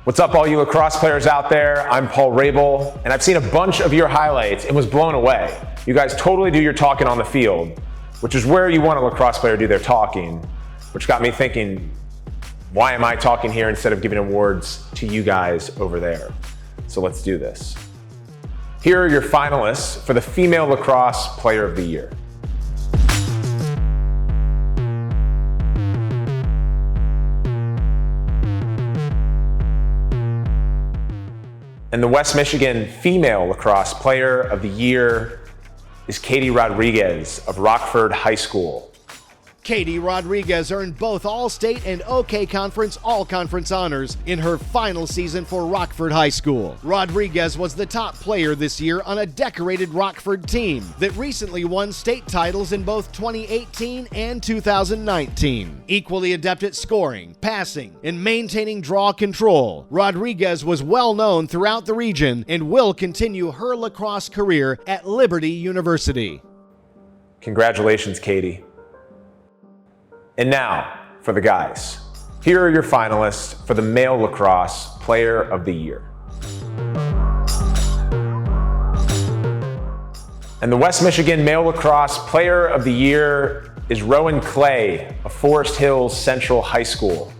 What's up, all you lacrosse players out there? I'm Paul Rabel, and I've seen a bunch of your highlights and was blown away. You guys totally do your talking on the field, which is where you want a lacrosse player to do their talking, which got me thinking, why am I talking here instead of giving awards to you guys over there? So let's do this. Here are your finalists for the Female Lacrosse Player of the Year. And the West Michigan Female Lacrosse Player of the Year is Katie Rodriguez of Rockford High School. Katie Rodriguez earned both All-State and OK Conference All-Conference honors in her final season for Rockford High School. Rodriguez was the top player this year on a decorated Rockford team that recently won state titles in both 2018 and 2019. Equally adept at scoring, passing, and maintaining draw control, Rodriguez was well known throughout the region and will continue her lacrosse career at Liberty University. Congratulations, Katie. And now, for the guys. Here are your finalists for the Male Lacrosse Player of the Year. And the West Michigan Male Lacrosse Player of the Year is Rowan Clay of Forest Hills Central High School.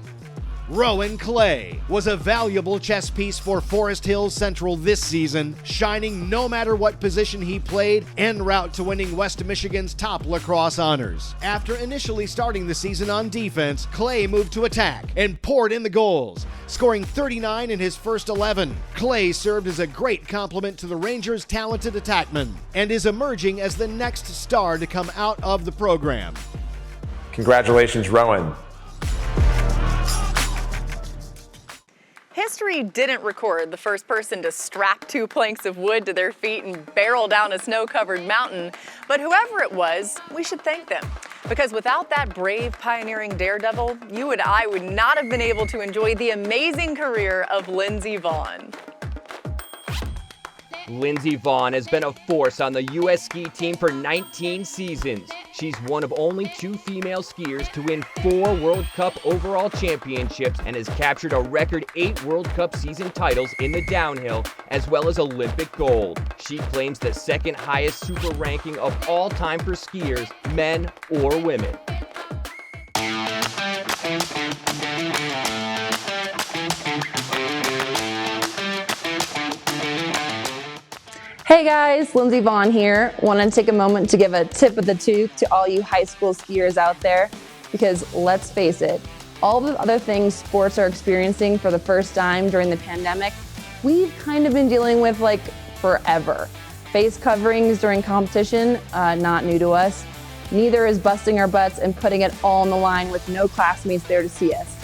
Rowan Clay was a valuable chess piece for Forest Hills Central this season, shining no matter what position he played en route to winning West Michigan's top lacrosse honors. After initially starting the season on defense, Clay moved to attack and poured in the goals, scoring 39 in his first 11. Clay served as a great complement to the Rangers' talented attackmen and is emerging as the next star to come out of the program. Congratulations, Rowan. History didn't record the first person to strap 2 planks of wood to their feet and barrel down a snow-covered mountain, but whoever it was, we should thank them. Because without that brave, pioneering daredevil, you and I would not have been able to enjoy the amazing career of Lindsey Vonn. Lindsey Vonn has been a force on the U.S. ski team for 19 seasons. She's one of only 2 female skiers to win 4 World Cup overall championships and has captured a record 8 World Cup season titles in the downhill, as well as Olympic gold. She claims the second highest super ranking of all time for skiers, men or women. Hey guys, Lindsey Vonn here. Wanted to take a moment to give a tip of the tooth to all you high school skiers out there, because let's face it, all the other things sports are experiencing for the first time during the pandemic, we've kind of been dealing with like forever. Face coverings during competition, not new to us. Neither is busting our butts and putting it all on the line with no classmates there to see us.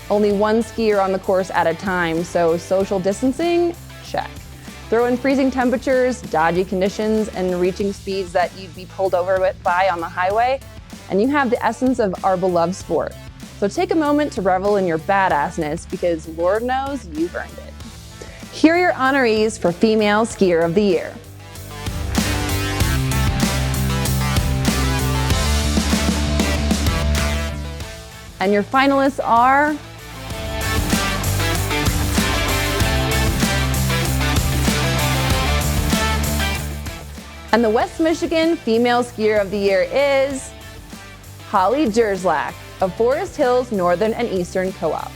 Only one skier on the course at a time, so social distancing, check. Throw in freezing temperatures, dodgy conditions, and reaching speeds that you'd be pulled over by on the highway, and you have the essence of our beloved sport. So take a moment to revel in your badassness, because Lord knows you've earned it. Here are your honorees for Female Skier of the Year. And your finalists are and the West Michigan Female Skier of the Year is Holly Jerzlak of Forest Hills Northern and Eastern Co-op.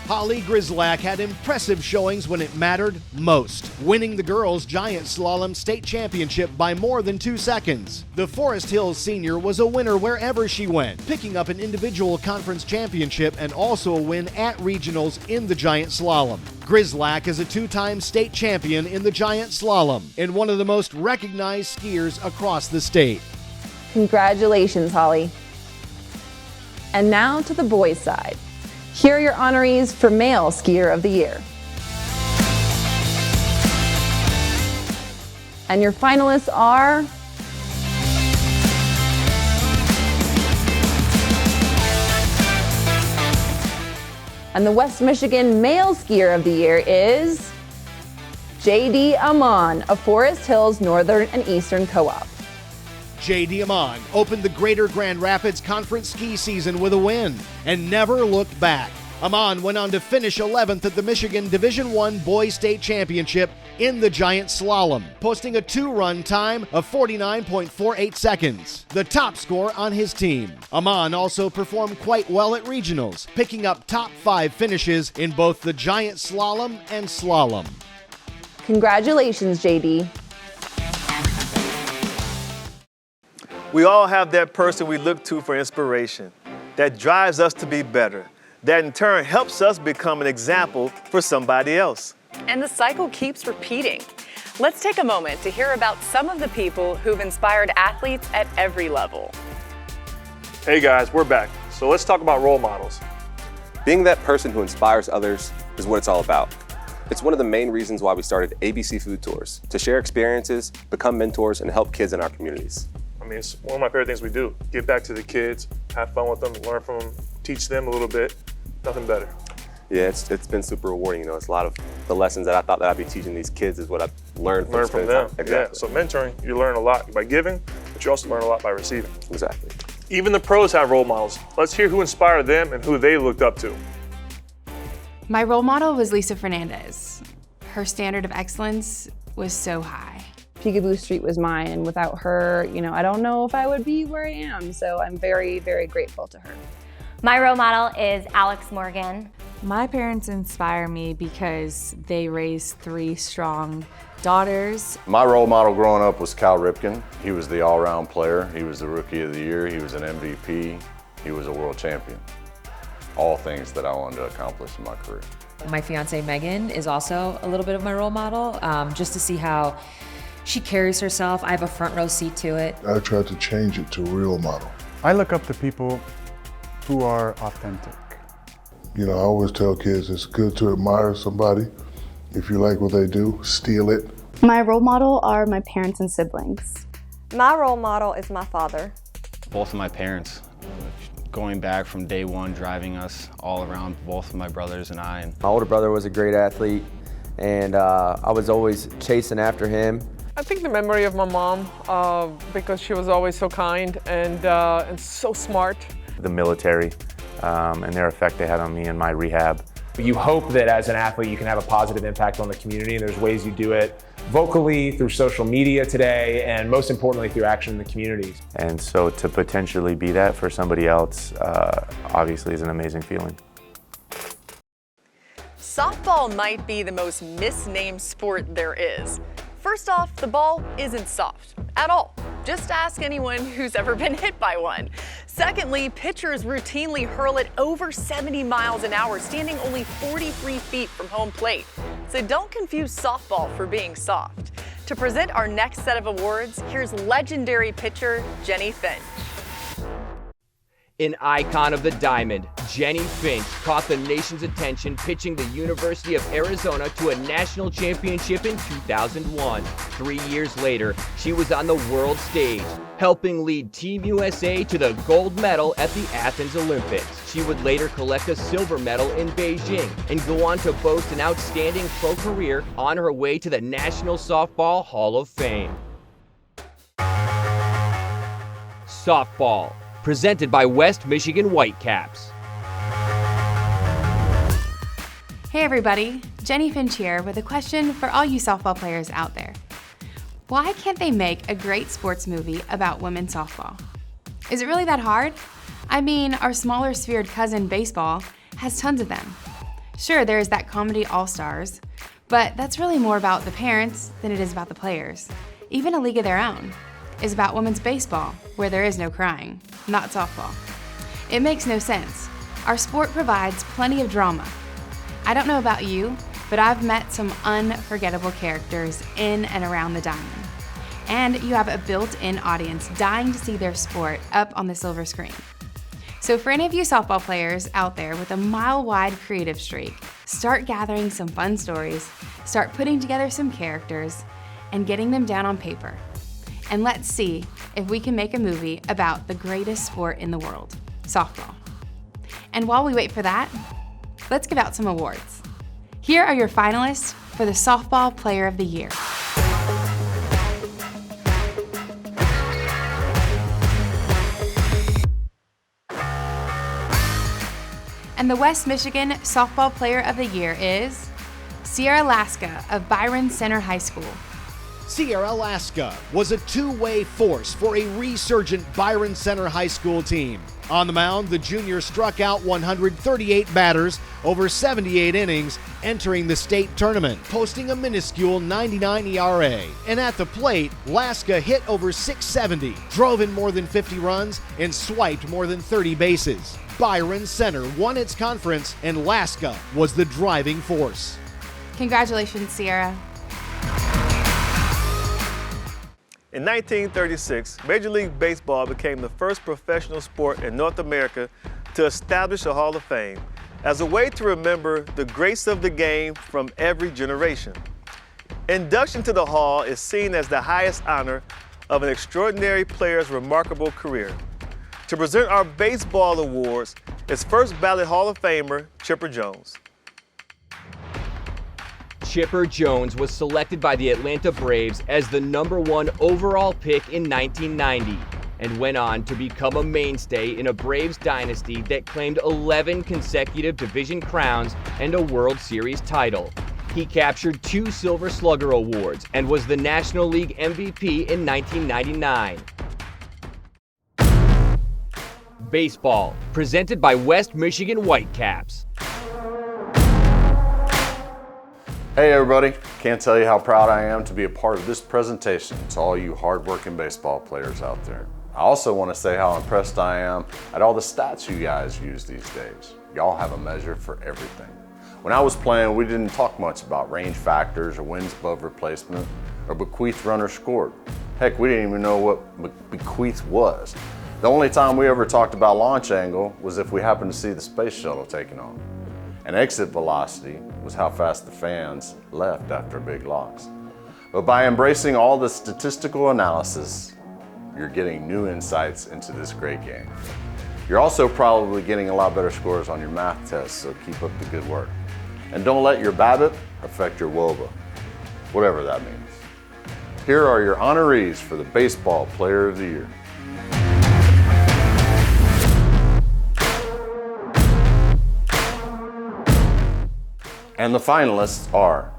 Holly Grizzlack had impressive showings when it mattered most, winning the girls' giant slalom state championship by more than 2 seconds. The Forest Hills senior was a winner wherever she went, picking up an individual conference championship and also a win at regionals in the giant slalom. Grizzlack is a 2-time state champion in the giant slalom and one of the most recognized skiers across the state. Congratulations, Holly. And now to the boys' side. Here are your honorees for Male Skier of the Year. And your finalists are and the West Michigan Male Skier of the Year is J.D. Amon of Forest Hills Northern and Eastern Co-op. J.D. Amon opened the Greater Grand Rapids Conference ski season with a win and never looked back. Amon went on to finish 11th at the Michigan Division I Boys State Championship in the giant slalom, posting a 2-run time of 49.48 seconds, the top score on his team. Amon also performed quite well at regionals, picking up top 5 finishes in both the giant slalom and slalom. Congratulations, JD. We all have that person we look to for inspiration, that drives us to be better, that in turn helps us become an example for somebody else. And the cycle keeps repeating. Let's take a moment to hear about some of the people who've inspired athletes at every level. Hey guys, we're back. So let's talk about role models. Being that person who inspires others is what it's all about. It's one of the main reasons why we started ABC Food Tours, to share experiences, become mentors, and help kids in our communities. I mean, it's one of my favorite things we do. Give back to the kids, have fun with them, learn from them, teach them a little bit. Nothing better. Yeah, it's been super rewarding. You know, it's a lot of the lessons that I thought that I'd be teaching these kids is what I've learned from them. Exactly. Yeah, so mentoring, you learn a lot by giving, but you also learn a lot by receiving. Exactly. Even the pros have role models. Let's hear who inspired them and who they looked up to. My role model was Lisa Fernandez. Her standard of excellence was so high. Peekaboo Street was mine, and without her, I don't know if I would be where I am. So I'm very, very grateful to her. My role model is Alex Morgan. My parents inspire me because they raised 3 strong daughters. My role model growing up was Cal Ripken. He was the all-around player. He was the Rookie of the Year. He was an MVP. He was a world champion. All things that I wanted to accomplish in my career. My fiance Megan is also a little bit of my role model, just to see how she carries herself. I have a front row seat to it. I tried to change it to a real model. I look up to people who are authentic. I always tell kids it's good to admire somebody. If you like what they do, steal it. My role model are my parents and siblings. My role model is my father. Both of my parents, going back from day one, driving us all around, both of my brothers and I. My older brother was a great athlete, and I was always chasing after him. I think the memory of my mom, because she was always so kind and so smart. The military and their effect they had on me in my rehab. You hope that as an athlete you can have a positive impact on the community, and there's ways you do it vocally, through social media today, and most importantly through action in the community. And so to potentially be that for somebody else obviously is an amazing feeling. Softball might be the most misnamed sport there is. First off, the ball isn't soft at all. Just ask anyone who's ever been hit by one. Secondly, pitchers routinely hurl it over 70 miles an hour, standing only 43 feet from home plate. So don't confuse softball for being soft. To present our next set of awards, here's legendary pitcher Jennie Finch. An icon of the diamond, Jennie Finch caught the nation's attention pitching the University of Arizona to a national championship in 2001. 3 years later, she was on the world stage, helping lead Team USA to the gold medal at the Athens Olympics. She would later collect a silver medal in Beijing and go on to boast an outstanding pro career on her way to the National Softball Hall of Fame. Softball, presented by West Michigan Whitecaps. Hey everybody, Jennie Finch here with a question for all you softball players out there. Why can't they make a great sports movie about women's softball? Is it really that hard? I mean, our smaller sphered cousin baseball has tons of them. Sure, there's that comedy All-Stars, but that's really more about the parents than it is about the players. Even A League of Their Own is about women's baseball, where there is no crying, not softball. It makes no sense. Our sport provides plenty of drama. I don't know about you, but I've met some unforgettable characters in and around the diamond. And you have a built-in audience dying to see their sport up on the silver screen. So for any of you softball players out there with a mile-wide creative streak, start gathering some fun stories, start putting together some characters, and getting them down on paper. And let's see if we can make a movie about the greatest sport in the world, softball. And while we wait for that, let's give out some awards. Here are your finalists for the Softball Player of the Year. And the West Michigan Softball Player of the Year is Sierra Alaska of Byron Center High School. Sierra Alaska was a two-way force for a resurgent Byron Center High School team. On the mound, the junior struck out 138 batters over 78 innings, entering the state tournament, posting a minuscule 99 ERA. And at the plate, Alaska hit over 670, drove in more than 50 runs, and swiped more than 30 bases. Byron Center won its conference, and Alaska was the driving force. Congratulations, Sierra. In 1936, Major League Baseball became the first professional sport in North America to establish a Hall of Fame as a way to remember the greats of the game from every generation. Induction to the Hall is seen as the highest honor of an extraordinary player's remarkable career. To present our baseball awards is first ballot Hall of Famer Chipper Jones. Chipper Jones was selected by the Atlanta Braves as the #1 overall pick in 1990 and went on to become a mainstay in a Braves dynasty that claimed 11 consecutive division crowns and a World Series title. He captured 2 Silver Slugger Awards and was the National League MVP in 1999. Baseball, presented by West Michigan Whitecaps. Hey everybody, can't tell you how proud I am to be a part of this presentation to all you hardworking baseball players out there. I also want to say how impressed I am at all the stats you guys use these days. Y'all have a measure for everything. When I was playing, we didn't talk much about range factors or wins above replacement or bequeathed runner scored. Heck, we didn't even know what bequeath was. The only time we ever talked about launch angle was if we happened to see the space shuttle taking off. And exit velocity was how fast the fans left after big loss. But by embracing all the statistical analysis, you're getting new insights into this great game. You're also probably getting a lot better scores on your math tests, so keep up the good work. And don't let your BABIP affect your WOBA, whatever that means. Here are your honorees for the Baseball Player of the Year. And the finalists are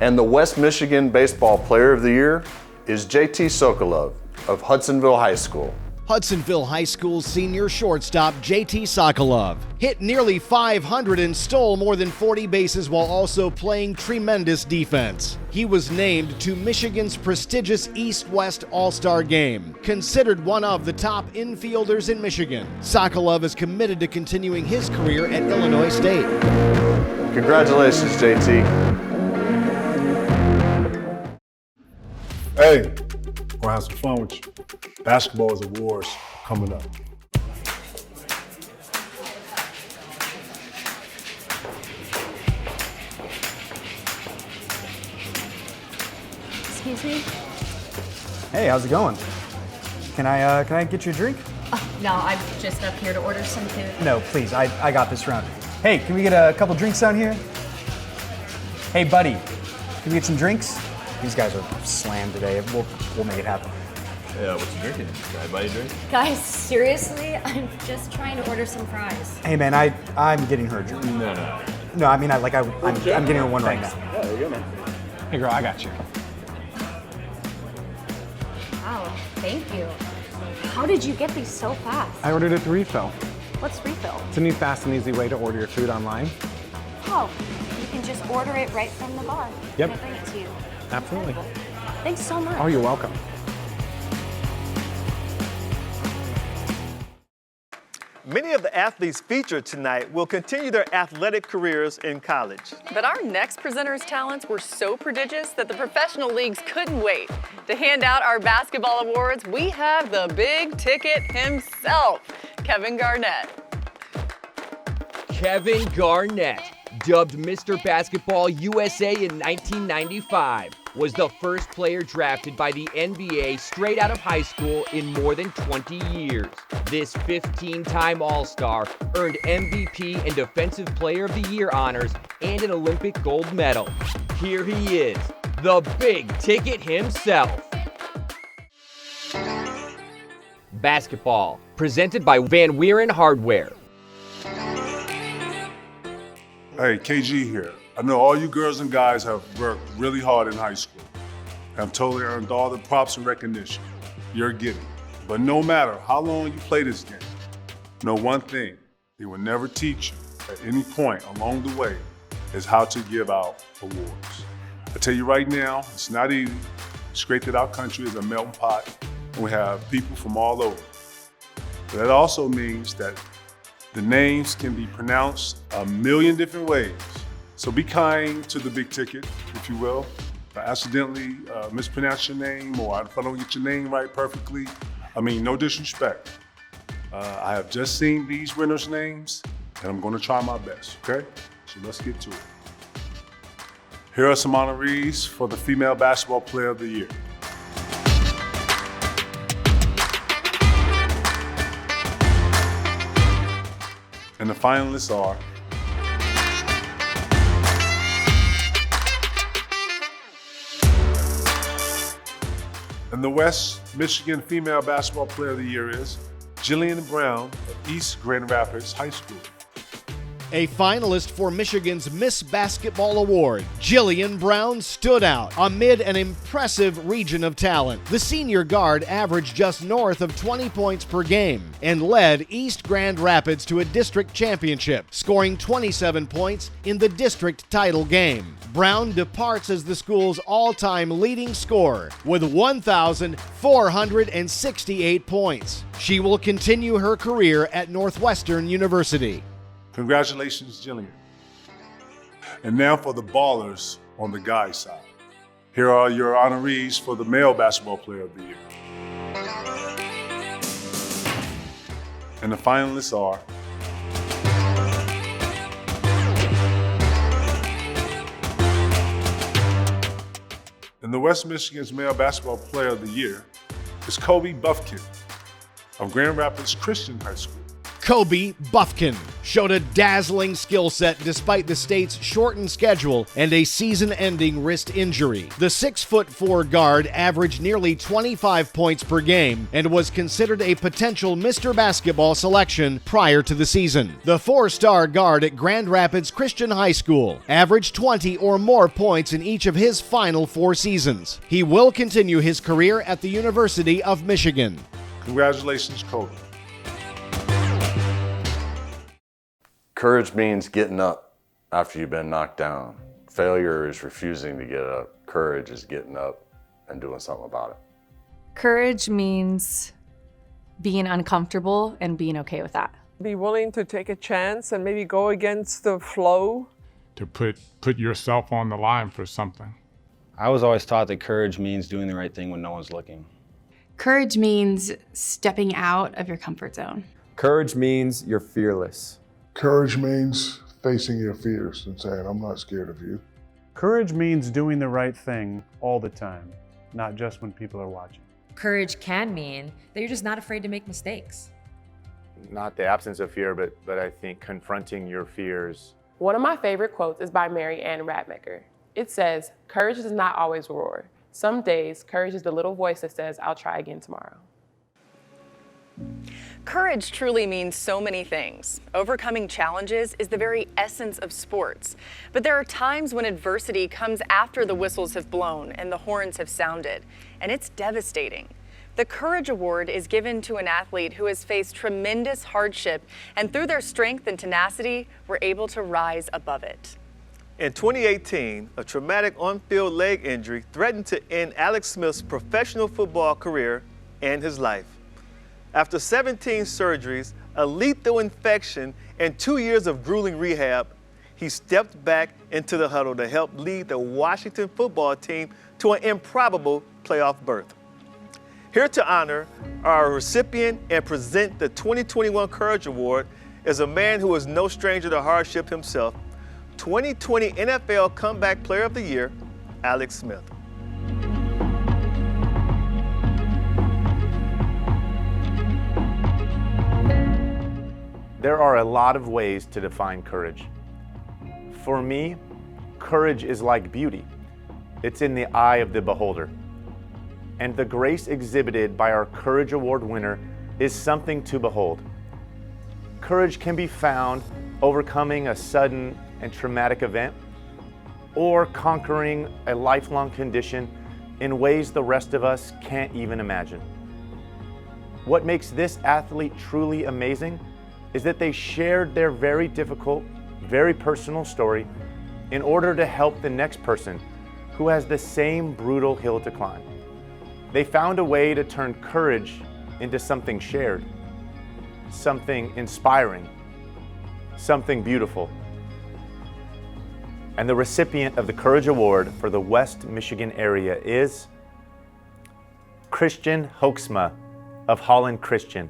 and the West Michigan Baseball Player of the Year is JT Sokolov of Hudsonville High School. Hudsonville High School senior shortstop JT Sokolov hit nearly 500 and stole more than 40 bases while also playing tremendous defense. He was named to Michigan's prestigious East-West All-Star Game, considered one of the top infielders in Michigan. Sokolov is committed to continuing his career at Illinois State. Congratulations, JT. Hey, gonna have some fun with you. Basketball's awards coming up. Excuse me? Hey, how's it going? Can I get you a drink? Oh, no, I'm just up here to order some food. No, please, I got this round. Hey, can we get a couple drinks down here? Hey, buddy, can we get some drinks? These guys are slammed today. We'll make it happen. Yeah, what you drinking? Can I buy you a drink? Guys, seriously? I'm just trying to order some fries. Hey, man, I'm getting her a drink. No. No, I mean, I'm getting her one right now. Yeah, there you go, man. Hey, girl, I got you. Wow, thank you. How did you get these so fast? I ordered it to Refill. What's refill? It's a new fast and easy way to order your food online. Oh, you can just order it right from the bar. Yep. And I bring it to you. Absolutely. Thanks so much. Oh, you're welcome. Many of the athletes featured tonight will continue their athletic careers in college. But our next presenter's talents were so prodigious that the professional leagues couldn't wait. To hand out our basketball awards, we have the big ticket himself, Kevin Garnett. Kevin Garnett, dubbed Mr. Basketball USA in 1995, was the first player drafted by the NBA straight out of high school in more than 20 years. This 15-time All-Star earned MVP and Defensive Player of the Year honors and an Olympic gold medal. Here he is, the big ticket himself. Basketball, presented by Van Wieren Hardware. Hey, KG here. I know all you girls and guys have worked really hard in high school. Have totally earned all the props and recognition you're getting. But no matter how long you play this game, know one thing, they will never teach you at any point along the way is how to give out awards. I tell you right now, it's not easy. It's great that our country is a melting pot and we have people from all over. But that also means that the names can be pronounced a million different ways. So be kind to the big ticket, if you will. If I accidentally mispronounce your name or if I don't get your name right perfectly, I mean, no disrespect. I have just seen these winners' names and I'm gonna try my best, okay? So let's get to it. Here are some honorees for the Female Basketball Player of the Year. And the finalists are and the West Michigan Female Basketball Player of the Year is Jillian Brown of East Grand Rapids High School. A finalist for Michigan's Miss Basketball Award, Jillian Brown stood out amid an impressive region of talent. The senior guard averaged just north of 20 points per game and led East Grand Rapids to a district championship, scoring 27 points in the district title game. Brown departs as the school's all-time leading scorer with 1,468 points. She will continue her career at Northwestern University. Congratulations, Jillian. And now for the ballers on the guys' side. Here are your honorees for the male basketball player of the year. And the finalists are and the West Michigan's male basketball player of the year is Kobe Buffkin of Grand Rapids Christian High School. Kobe Buffkin showed a dazzling skill set despite the state's shortened schedule and a season-ending wrist injury. The 6'4" guard averaged nearly 25 points per game and was considered a potential Mr. Basketball selection prior to the season. The 4-star guard at Grand Rapids Christian High School averaged 20 or more points in each of his final 4 seasons. He will continue his career at the University of Michigan. Congratulations, Kobe. Courage means getting up after you've been knocked down. Failure is refusing to get up. Courage is getting up and doing something about it. Courage means being uncomfortable and being okay with that. Be willing to take a chance and maybe go against the flow. To put yourself on the line for something. I was always taught that courage means doing the right thing when no one's looking. Courage means stepping out of your comfort zone. Courage means you're fearless. Courage means facing your fears and saying, I'm not scared of you. Courage means doing the right thing all the time, not just when people are watching. Courage can mean that you're just not afraid to make mistakes. Not the absence of fear, but I think confronting your fears. One of my favorite quotes is by Mary Ann Radmacher. It says, courage does not always roar. Some days, courage is the little voice that says, I'll try again tomorrow. Courage truly means so many things. Overcoming challenges is the very essence of sports. But there are times when adversity comes after the whistles have blown and the horns have sounded, and it's devastating. The Courage Award is given to an athlete who has faced tremendous hardship, and through their strength and tenacity, were able to rise above it. In 2018, a traumatic on-field leg injury threatened to end Alex Smith's professional football career and his life. After 17 surgeries, a lethal infection, and 2 years of grueling rehab, he stepped back into the huddle to help lead the Washington football team to an improbable playoff berth. Here to honor our recipient and present the 2021 Courage Award is a man who is no stranger to hardship himself, 2020 NFL Comeback Player of the Year, Alex Smith. There are a lot of ways to define courage. For me, courage is like beauty. It's in the eye of the beholder. And the grace exhibited by our Courage Award winner is something to behold. Courage can be found overcoming a sudden and traumatic event, or conquering a lifelong condition in ways the rest of us can't even imagine. What makes this athlete truly amazing is that they shared their very difficult, very personal story in order to help the next person who has the same brutal hill to climb. They found a way to turn courage into something shared, something inspiring, something beautiful. And the recipient of the Courage Award for the West Michigan area is Christian Hoeksma of Holland Christian.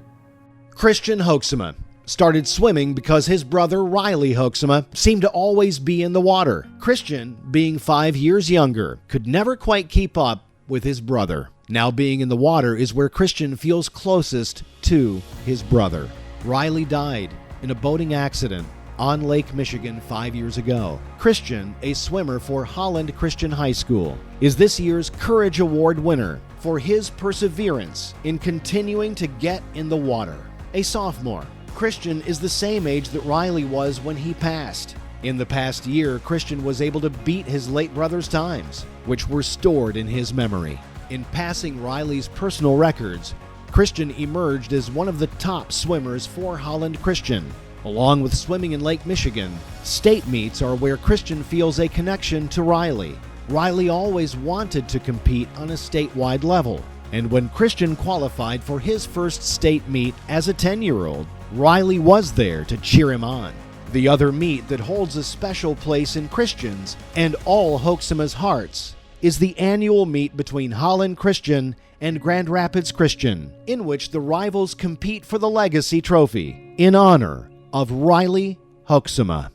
Christian Hoeksma started swimming because his brother Riley Hoeksma seemed to always be in the water. Christian, being 5 years younger, could never quite keep up with his brother. Now being in the water is where Christian feels closest to his brother. Riley died in a boating accident on Lake Michigan 5 years ago. Christian, a swimmer for Holland Christian High School, is this year's Courage Award winner for his perseverance in continuing to get in the water. a sophomore. Christian is the same age that Riley was when he passed. In the past year, Christian was able to beat his late brother's times, which were stored in his memory. In passing Riley's personal records, Christian emerged as one of the top swimmers for Holland Christian. Along with swimming in Lake Michigan, state meets are where Christian feels a connection to Riley. Riley always wanted to compete on a statewide level, and when Christian qualified for his first state meet as a 10-year-old, Riley was there to cheer him on. The other meet that holds a special place in Christian's and all Hoeksema's hearts is the annual meet between Holland Christian and Grand Rapids Christian, in which the rivals compete for the Legacy Trophy in honor of Riley Hoeksema.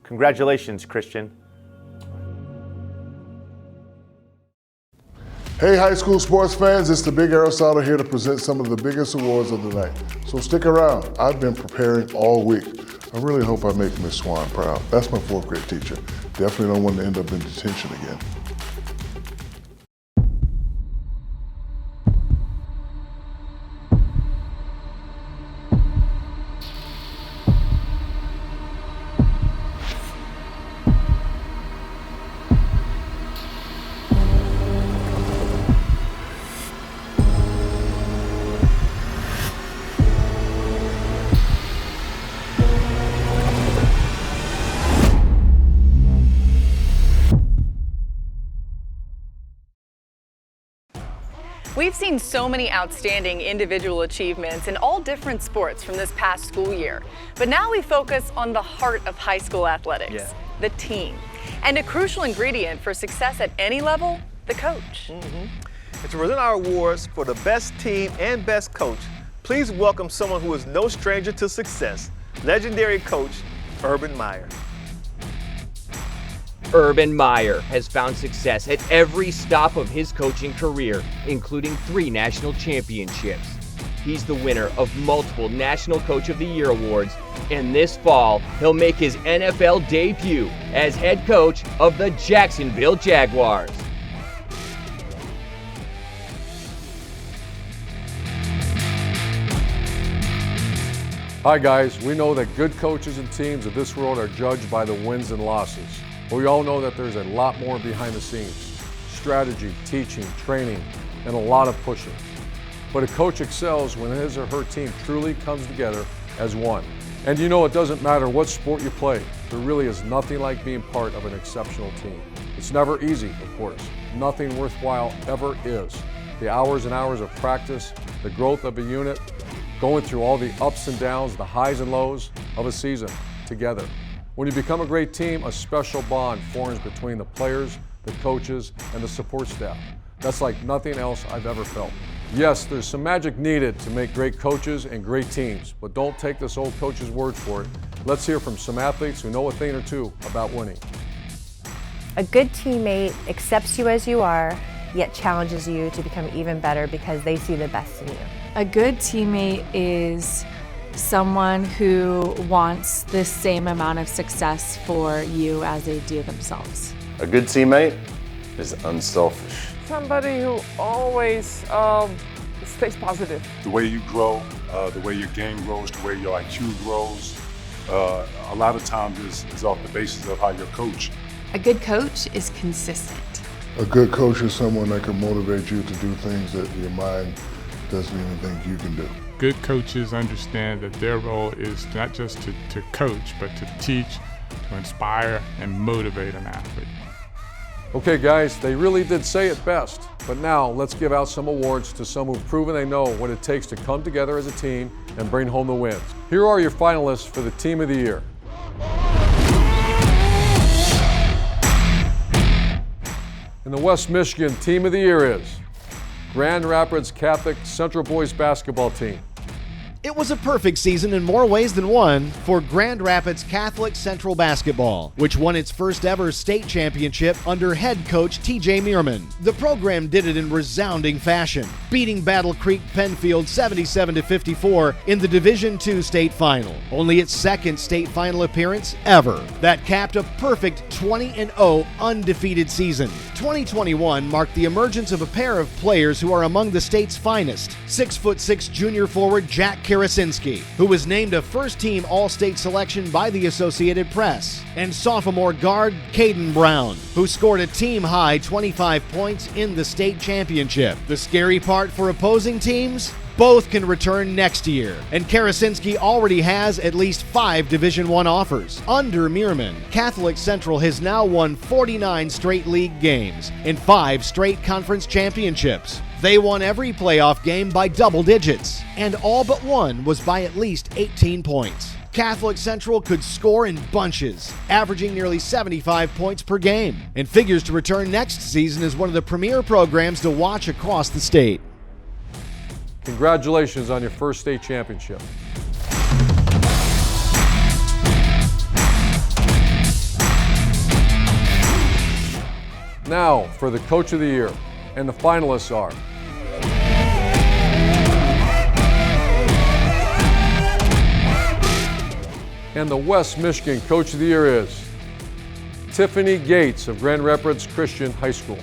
Congratulations, Christian. Hey high school sports fans, it's the Big Aristotle here to present some of the biggest awards of the night. So stick around. I've been preparing all week. I really hope I make Miss Swan proud. That's my 4th grade teacher. Definitely don't want to end up in detention again. We've seen so many outstanding individual achievements in all different sports from this past school year. But now we focus on the heart of high school athletics, the team. And a crucial ingredient for success at any level, the coach. And to present our awards for the best team and best coach, please welcome someone who is no stranger to success, legendary coach Urban Meyer. Urban Meyer has found success at every stop of his coaching career, including 3 national championships. He's the winner of multiple National Coach of the Year awards, and this fall, he'll make his NFL debut as head coach of the Jacksonville Jaguars. Hi guys, we know that good coaches and teams of this world are judged by the wins and losses. But we all know that there's a lot more behind the scenes. Strategy, teaching, training, and a lot of pushing. But a coach excels when his or her team truly comes together as one. And you know, it doesn't matter what sport you play, there really is nothing like being part of an exceptional team. It's never easy, of course. Nothing worthwhile ever is. The hours and hours of practice, the growth of a unit, going through all the ups and downs, the highs and lows of a season together. When you become a great team, a special bond forms between the players, the coaches, and the support staff. That's like nothing else I've ever felt. Yes, there's some magic needed to make great coaches and great teams, but don't take this old coach's word for it. Let's hear from some athletes who know a thing or two about winning. A good teammate accepts you as you are, yet challenges you to become even better because they see the best in you. A good teammate is someone who wants the same amount of success for you as they do themselves. A good teammate is unselfish. Somebody who always stays positive. The way you grow, the way your game grows, the way your IQ grows, a lot of times is off the basis of how you're coached. A good coach is consistent. A good coach is someone that can motivate you to do things that your mind doesn't even think you can do. Good coaches understand that their role is not just to coach, but to teach, to inspire, and motivate an athlete. Okay guys, they really did say it best. But now let's give out some awards to some who've proven they know what it takes to come together as a team and bring home the wins. Here are your finalists for the Team of the Year. And the West Michigan Team of the Year is Grand Rapids Catholic Central Boys Basketball Team. It was a perfect season in more ways than one for Grand Rapids Catholic Central Basketball, which won its first ever state championship under head coach TJ Meerman. The program did it in resounding fashion, beating Battle Creek Penfield 77-54 in the Division II state final, only its second state final appearance ever. That capped a perfect 20-0 undefeated season. 2021 marked the emergence of a pair of players who are among the state's finest. 6'6" junior forward Jack Karasinski, who was named a first-team All-State selection by the Associated Press, and sophomore guard Caden Brown, who scored a team-high 25 points in the state championship. The scary part for opposing teams? Both can return next year, and Karasinski already has at least 5 Division I offers. Under Meerman, Catholic Central has now won 49 straight league games and 5 straight conference championships. They won every playoff game by double digits, and all but one was by at least 18 points. Catholic Central could score in bunches, averaging nearly 75 points per game, and figures to return next season as one of the premier programs to watch across the state. Congratulations on your first state championship. Now for the Coach of the Year, and the finalists are and the West Michigan Coach of the Year is Tiffany Gates of Grand Rapids Christian High School.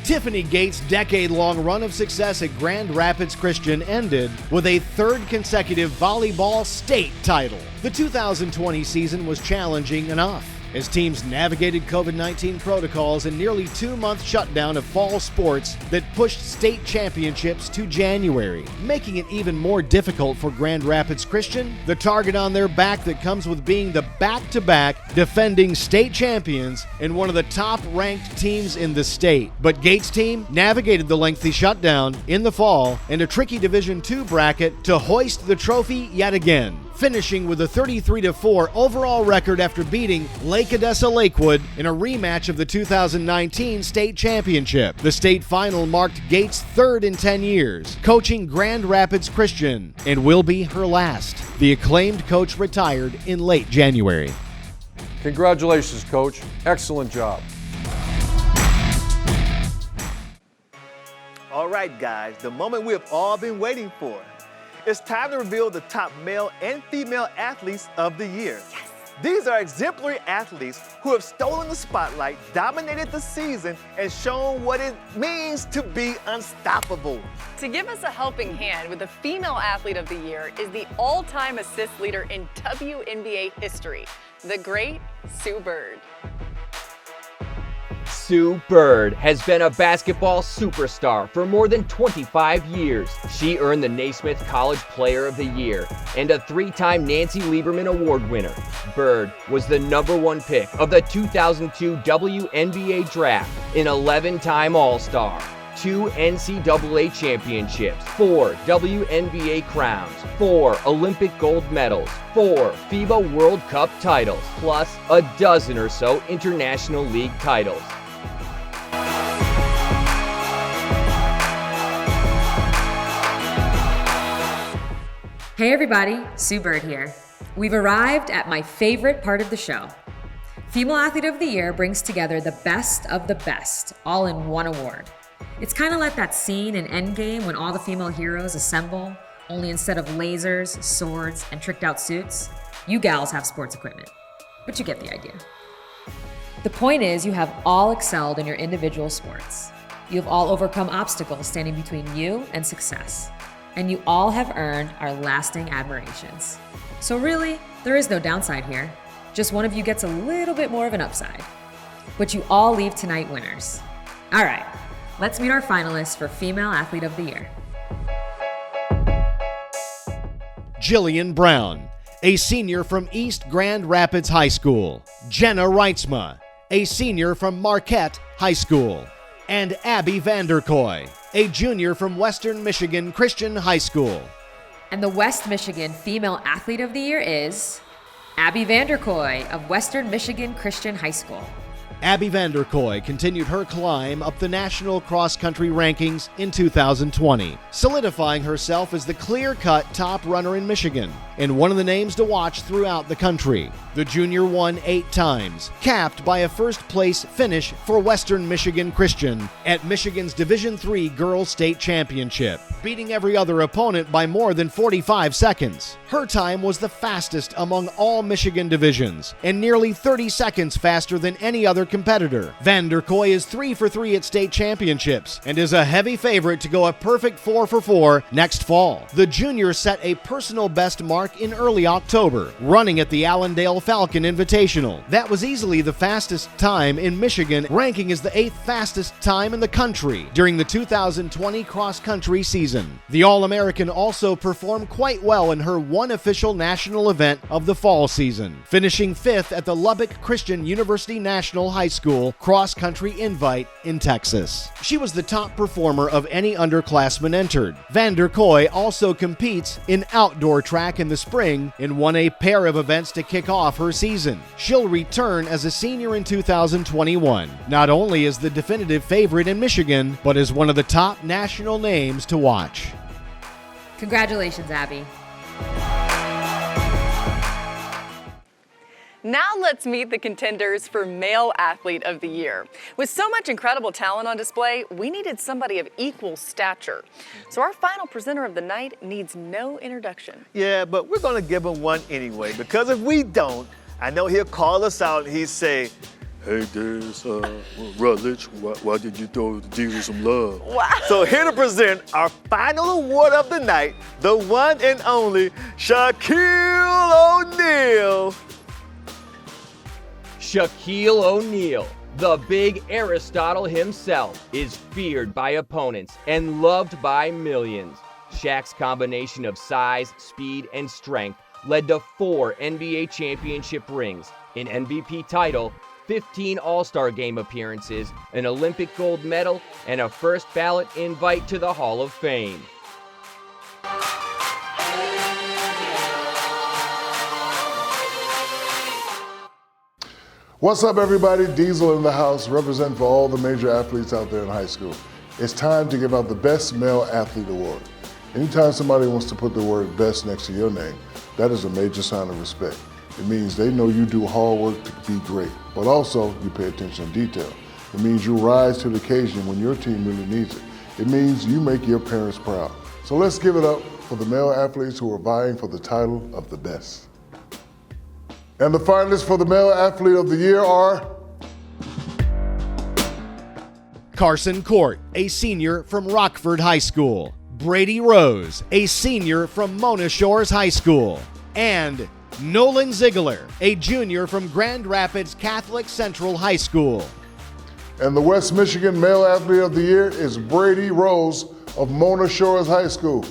Tiffany Gates' decade-long run of success at Grand Rapids Christian ended with a 3rd consecutive volleyball state title. The 2020 season was challenging enough as teams navigated COVID-19 protocols and nearly 2-month shutdown of fall sports that pushed state championships to January, making it even more difficult for Grand Rapids Christian, the target on their back that comes with being the back-to-back defending state champions and one of the top-ranked teams in the state. But Gates' team navigated the lengthy shutdown in the fall and a tricky Division II bracket to hoist the trophy yet again, finishing with a 33-4 overall record after beating Lake Odessa Lakewood in a rematch of the 2019 state championship. The state final marked Gates' 3rd in 10 years, coaching Grand Rapids Christian, and will be her last. The acclaimed coach retired in late January. Congratulations, Coach. Excellent job. All right, guys, the moment we have all been waiting for. It's time to reveal the top male and female athletes of the year. Yes. These are exemplary athletes who have stolen the spotlight, dominated the season, and shown what it means to be unstoppable. To give us a helping hand with the female athlete of the year is the all-time assist leader in WNBA history, the great Sue Bird. Sue Bird has been a basketball superstar for more than 25 years. She earned the Naismith College Player of the Year and a 3-time Nancy Lieberman Award winner. Bird was the #1 pick of the 2002 WNBA draft, an 11-time All-Star, 2 NCAA championships, 4 WNBA crowns, 4 Olympic gold medals, 4 FIBA World Cup titles, plus a dozen or so International League titles. Hey everybody, Sue Bird here. We've arrived at my favorite part of the show. Female Athlete of the Year brings together the best of the best, all in one award. It's kind of like that scene in Endgame when all the female heroes assemble, only instead of lasers, swords, and tricked out suits, you gals have sports equipment. But you get the idea. The point is, you have all excelled in your individual sports. You have all overcome obstacles standing between you and success. And you all have earned our lasting admirations. So really, there is no downside here. Just one of you gets a little bit more of an upside. But you all leave tonight winners. All right, let's meet our finalists for Female Athlete of the Year. Jillian Brown, a senior from East Grand Rapids High School. Jenna Reitzma, a senior from Marquette High School. And Abby Vanderkoy, a junior from Western Michigan Christian High School. And the West Michigan Female Athlete of the Year is Abby Vanderkoy of Western Michigan Christian High School. Abby Vanderkoy continued her climb up the national cross-country rankings in 2020, solidifying herself as the clear-cut top runner in Michigan. and one of the names to watch throughout the country. The junior won 8 times, capped by a first-place finish for Western Michigan Christian at Michigan's Division III Girls State Championship, beating every other opponent by more than 45 seconds. Her time was the fastest among all Michigan divisions, and nearly 30 seconds faster than any other competitor. Van der Kooi is 3 for 3 at state championships and is a heavy favorite to go a perfect 4 for 4 next fall. The junior set a personal best mark in early October, running at the Allendale Falcon Invitational. That was easily the fastest time in Michigan, ranking as the 8th fastest time in the country during the 2020 cross-country season. The All-American also performed quite well in her one official national event of the fall season, finishing 5th at the Lubbock Christian University National High School cross-country invite in Texas. She was the top performer of any underclassman entered. Van der Kooi also competes in outdoor track in the spring and won a pair of events to kick off her season. She'll return as a senior in 2021, not only as the definitive favorite in Michigan, but as one of the top national names to watch. Congratulations, Abby. Now let's meet the contenders for Male Athlete of the Year. With so much incredible talent on display, we needed somebody of equal stature. So our final presenter of the night needs no introduction. Yeah, but we're gonna give him one anyway, because if we don't, I know he'll call us out and he'd say, "Hey, there's Rutledge, why did you throw Jesus some love?" Wow. So here to present our final award of the night, the one and only Shaquille O'Neal. Shaquille O'Neal, the big Aristotle himself, is feared by opponents and loved by millions. Shaq's combination of size, speed, and strength led to 4 NBA championship rings, an MVP title, 15 All-Star Game appearances, an Olympic gold medal, and a first ballot invite to the Hall of Fame. What's up, everybody? Diesel in the house, representing for all the major athletes out there in high school. It's time to give out the Best Male Athlete Award. Anytime somebody wants to put the word best next to your name, that is a major sign of respect. It means they know you do hard work to be great, but also you pay attention to detail. It means you rise to the occasion when your team really needs it. It means you make your parents proud. So let's give it up for the male athletes who are vying for the title of the best. And the finalists for the Male Athlete of the Year are Carson Court, a senior from Rockford High School. Brady Rose, a senior from Mona Shores High School. And Nolan Ziegler, a junior from Grand Rapids Catholic Central High School. And the West Michigan Male Athlete of the Year is Brady Rose of Mona Shores High School.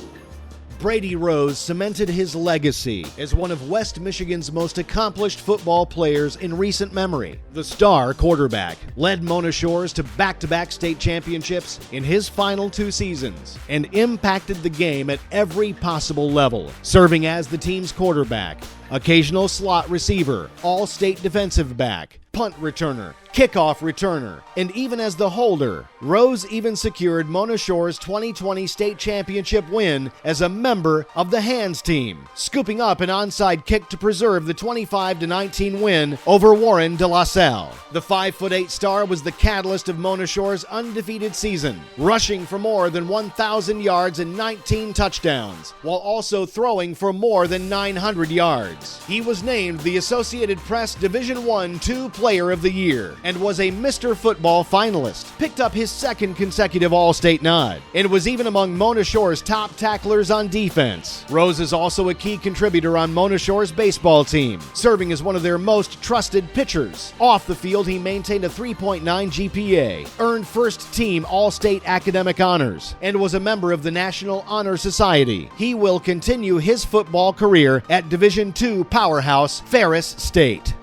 Brady Rose cemented his legacy as one of West Michigan's most accomplished football players in recent memory. The star quarterback led Mona Shores to back-to-back state championships in his final 2 seasons and impacted the game at every possible level, serving as the team's quarterback, occasional slot receiver, all-state defensive back, punt returner, kickoff returner, and even as the holder. Rose even secured Mona Shores' 2020 state championship win as a member of the hands team, scooping up an onside kick to preserve the 25-19 win over Warren de La Salle. The 5'8" star was the catalyst of Mona Shores' undefeated season, rushing for more than 1,000 yards and 19 touchdowns, while also throwing for more than 900 yards. He was named the Associated Press Division I/II Player of the Year and was a Mr. Football finalist, picked up his 2nd consecutive All-State nod, and was even among Mona Shores' top tacklers on defense. Rose is also a key contributor on Mona Shores' baseball team, serving as one of their most trusted pitchers. Off the field, he maintained a 3.9 GPA, earned first-team All-State academic honors, and was a member of the National Honor Society. He will continue his football career at Division II powerhouse Ferris State.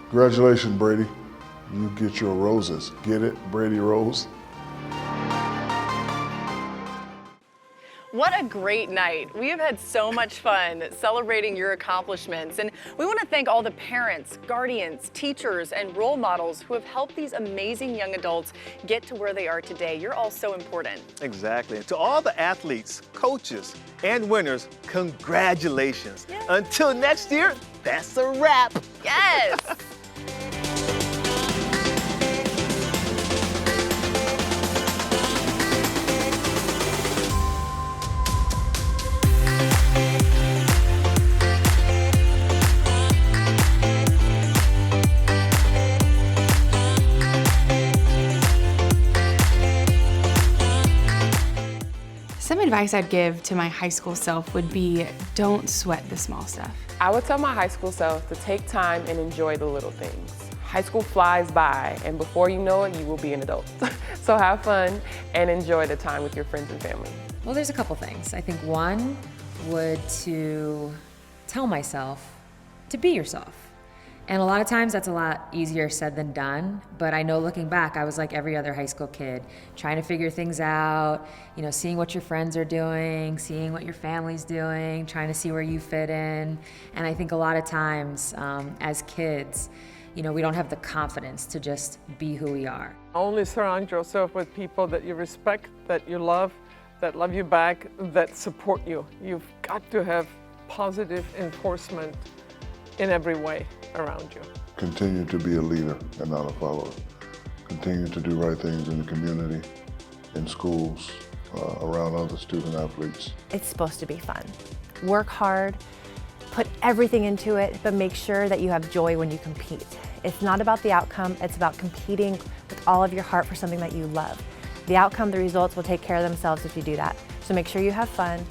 Congratulations, Brady. You get your roses. Get it, Brady Rose? What a great night. We have had so much fun celebrating your accomplishments, and we want to thank all the parents, guardians, teachers, and role models who have helped these amazing young adults get to where they are today. You're all so important. Exactly. And to all the athletes, coaches, and winners, congratulations. Yes. Until next year, that's a wrap. Yes. Some advice I'd give to my high school self would be don't sweat the small stuff. I would tell my high school self to take time and enjoy the little things. High school flies by, and before you know it, you will be an adult. So have fun and enjoy the time with your friends and family. Well, there's a couple things. I think one would to tell myself to be yourself. And a lot of times that's a lot easier said than done, but I know looking back, I was like every other high school kid, trying to figure things out, you know, seeing what your friends are doing, seeing what your family's doing, trying to see where you fit in. And I think a lot of times as kids, you know, we don't have the confidence to just be who we are. Only surround yourself with people that you respect, that you love you back, that support you. You've got to have positive enforcement in every way around you. Continue to be a leader and not a follower. Continue to do right things in the community, in schools, around other student athletes. It's supposed to be fun. Work hard, put everything into it, but make sure that you have joy when you compete. It's not about the outcome, it's about competing with all of your heart for something that you love. The outcome, the results will take care of themselves if you do that. So make sure you have fun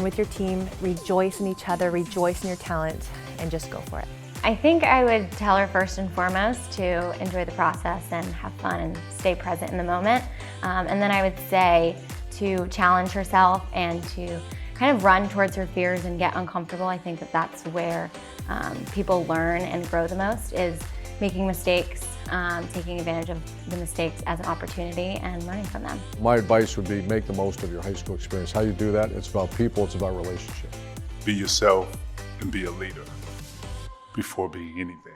with your team, rejoice in each other, rejoice in your talent, and just go for it. I think I would tell her first and foremost to enjoy the process and have fun and stay present in the moment. And then I would say to challenge herself and to kind of run towards her fears and get uncomfortable. I think that that's where people learn and grow the most, is making mistakes, taking advantage of the mistakes as an opportunity and learning from them. My advice would be make the most of your high school experience. How you do that, it's about people, it's about relationships. Be yourself and be a leader before being anything.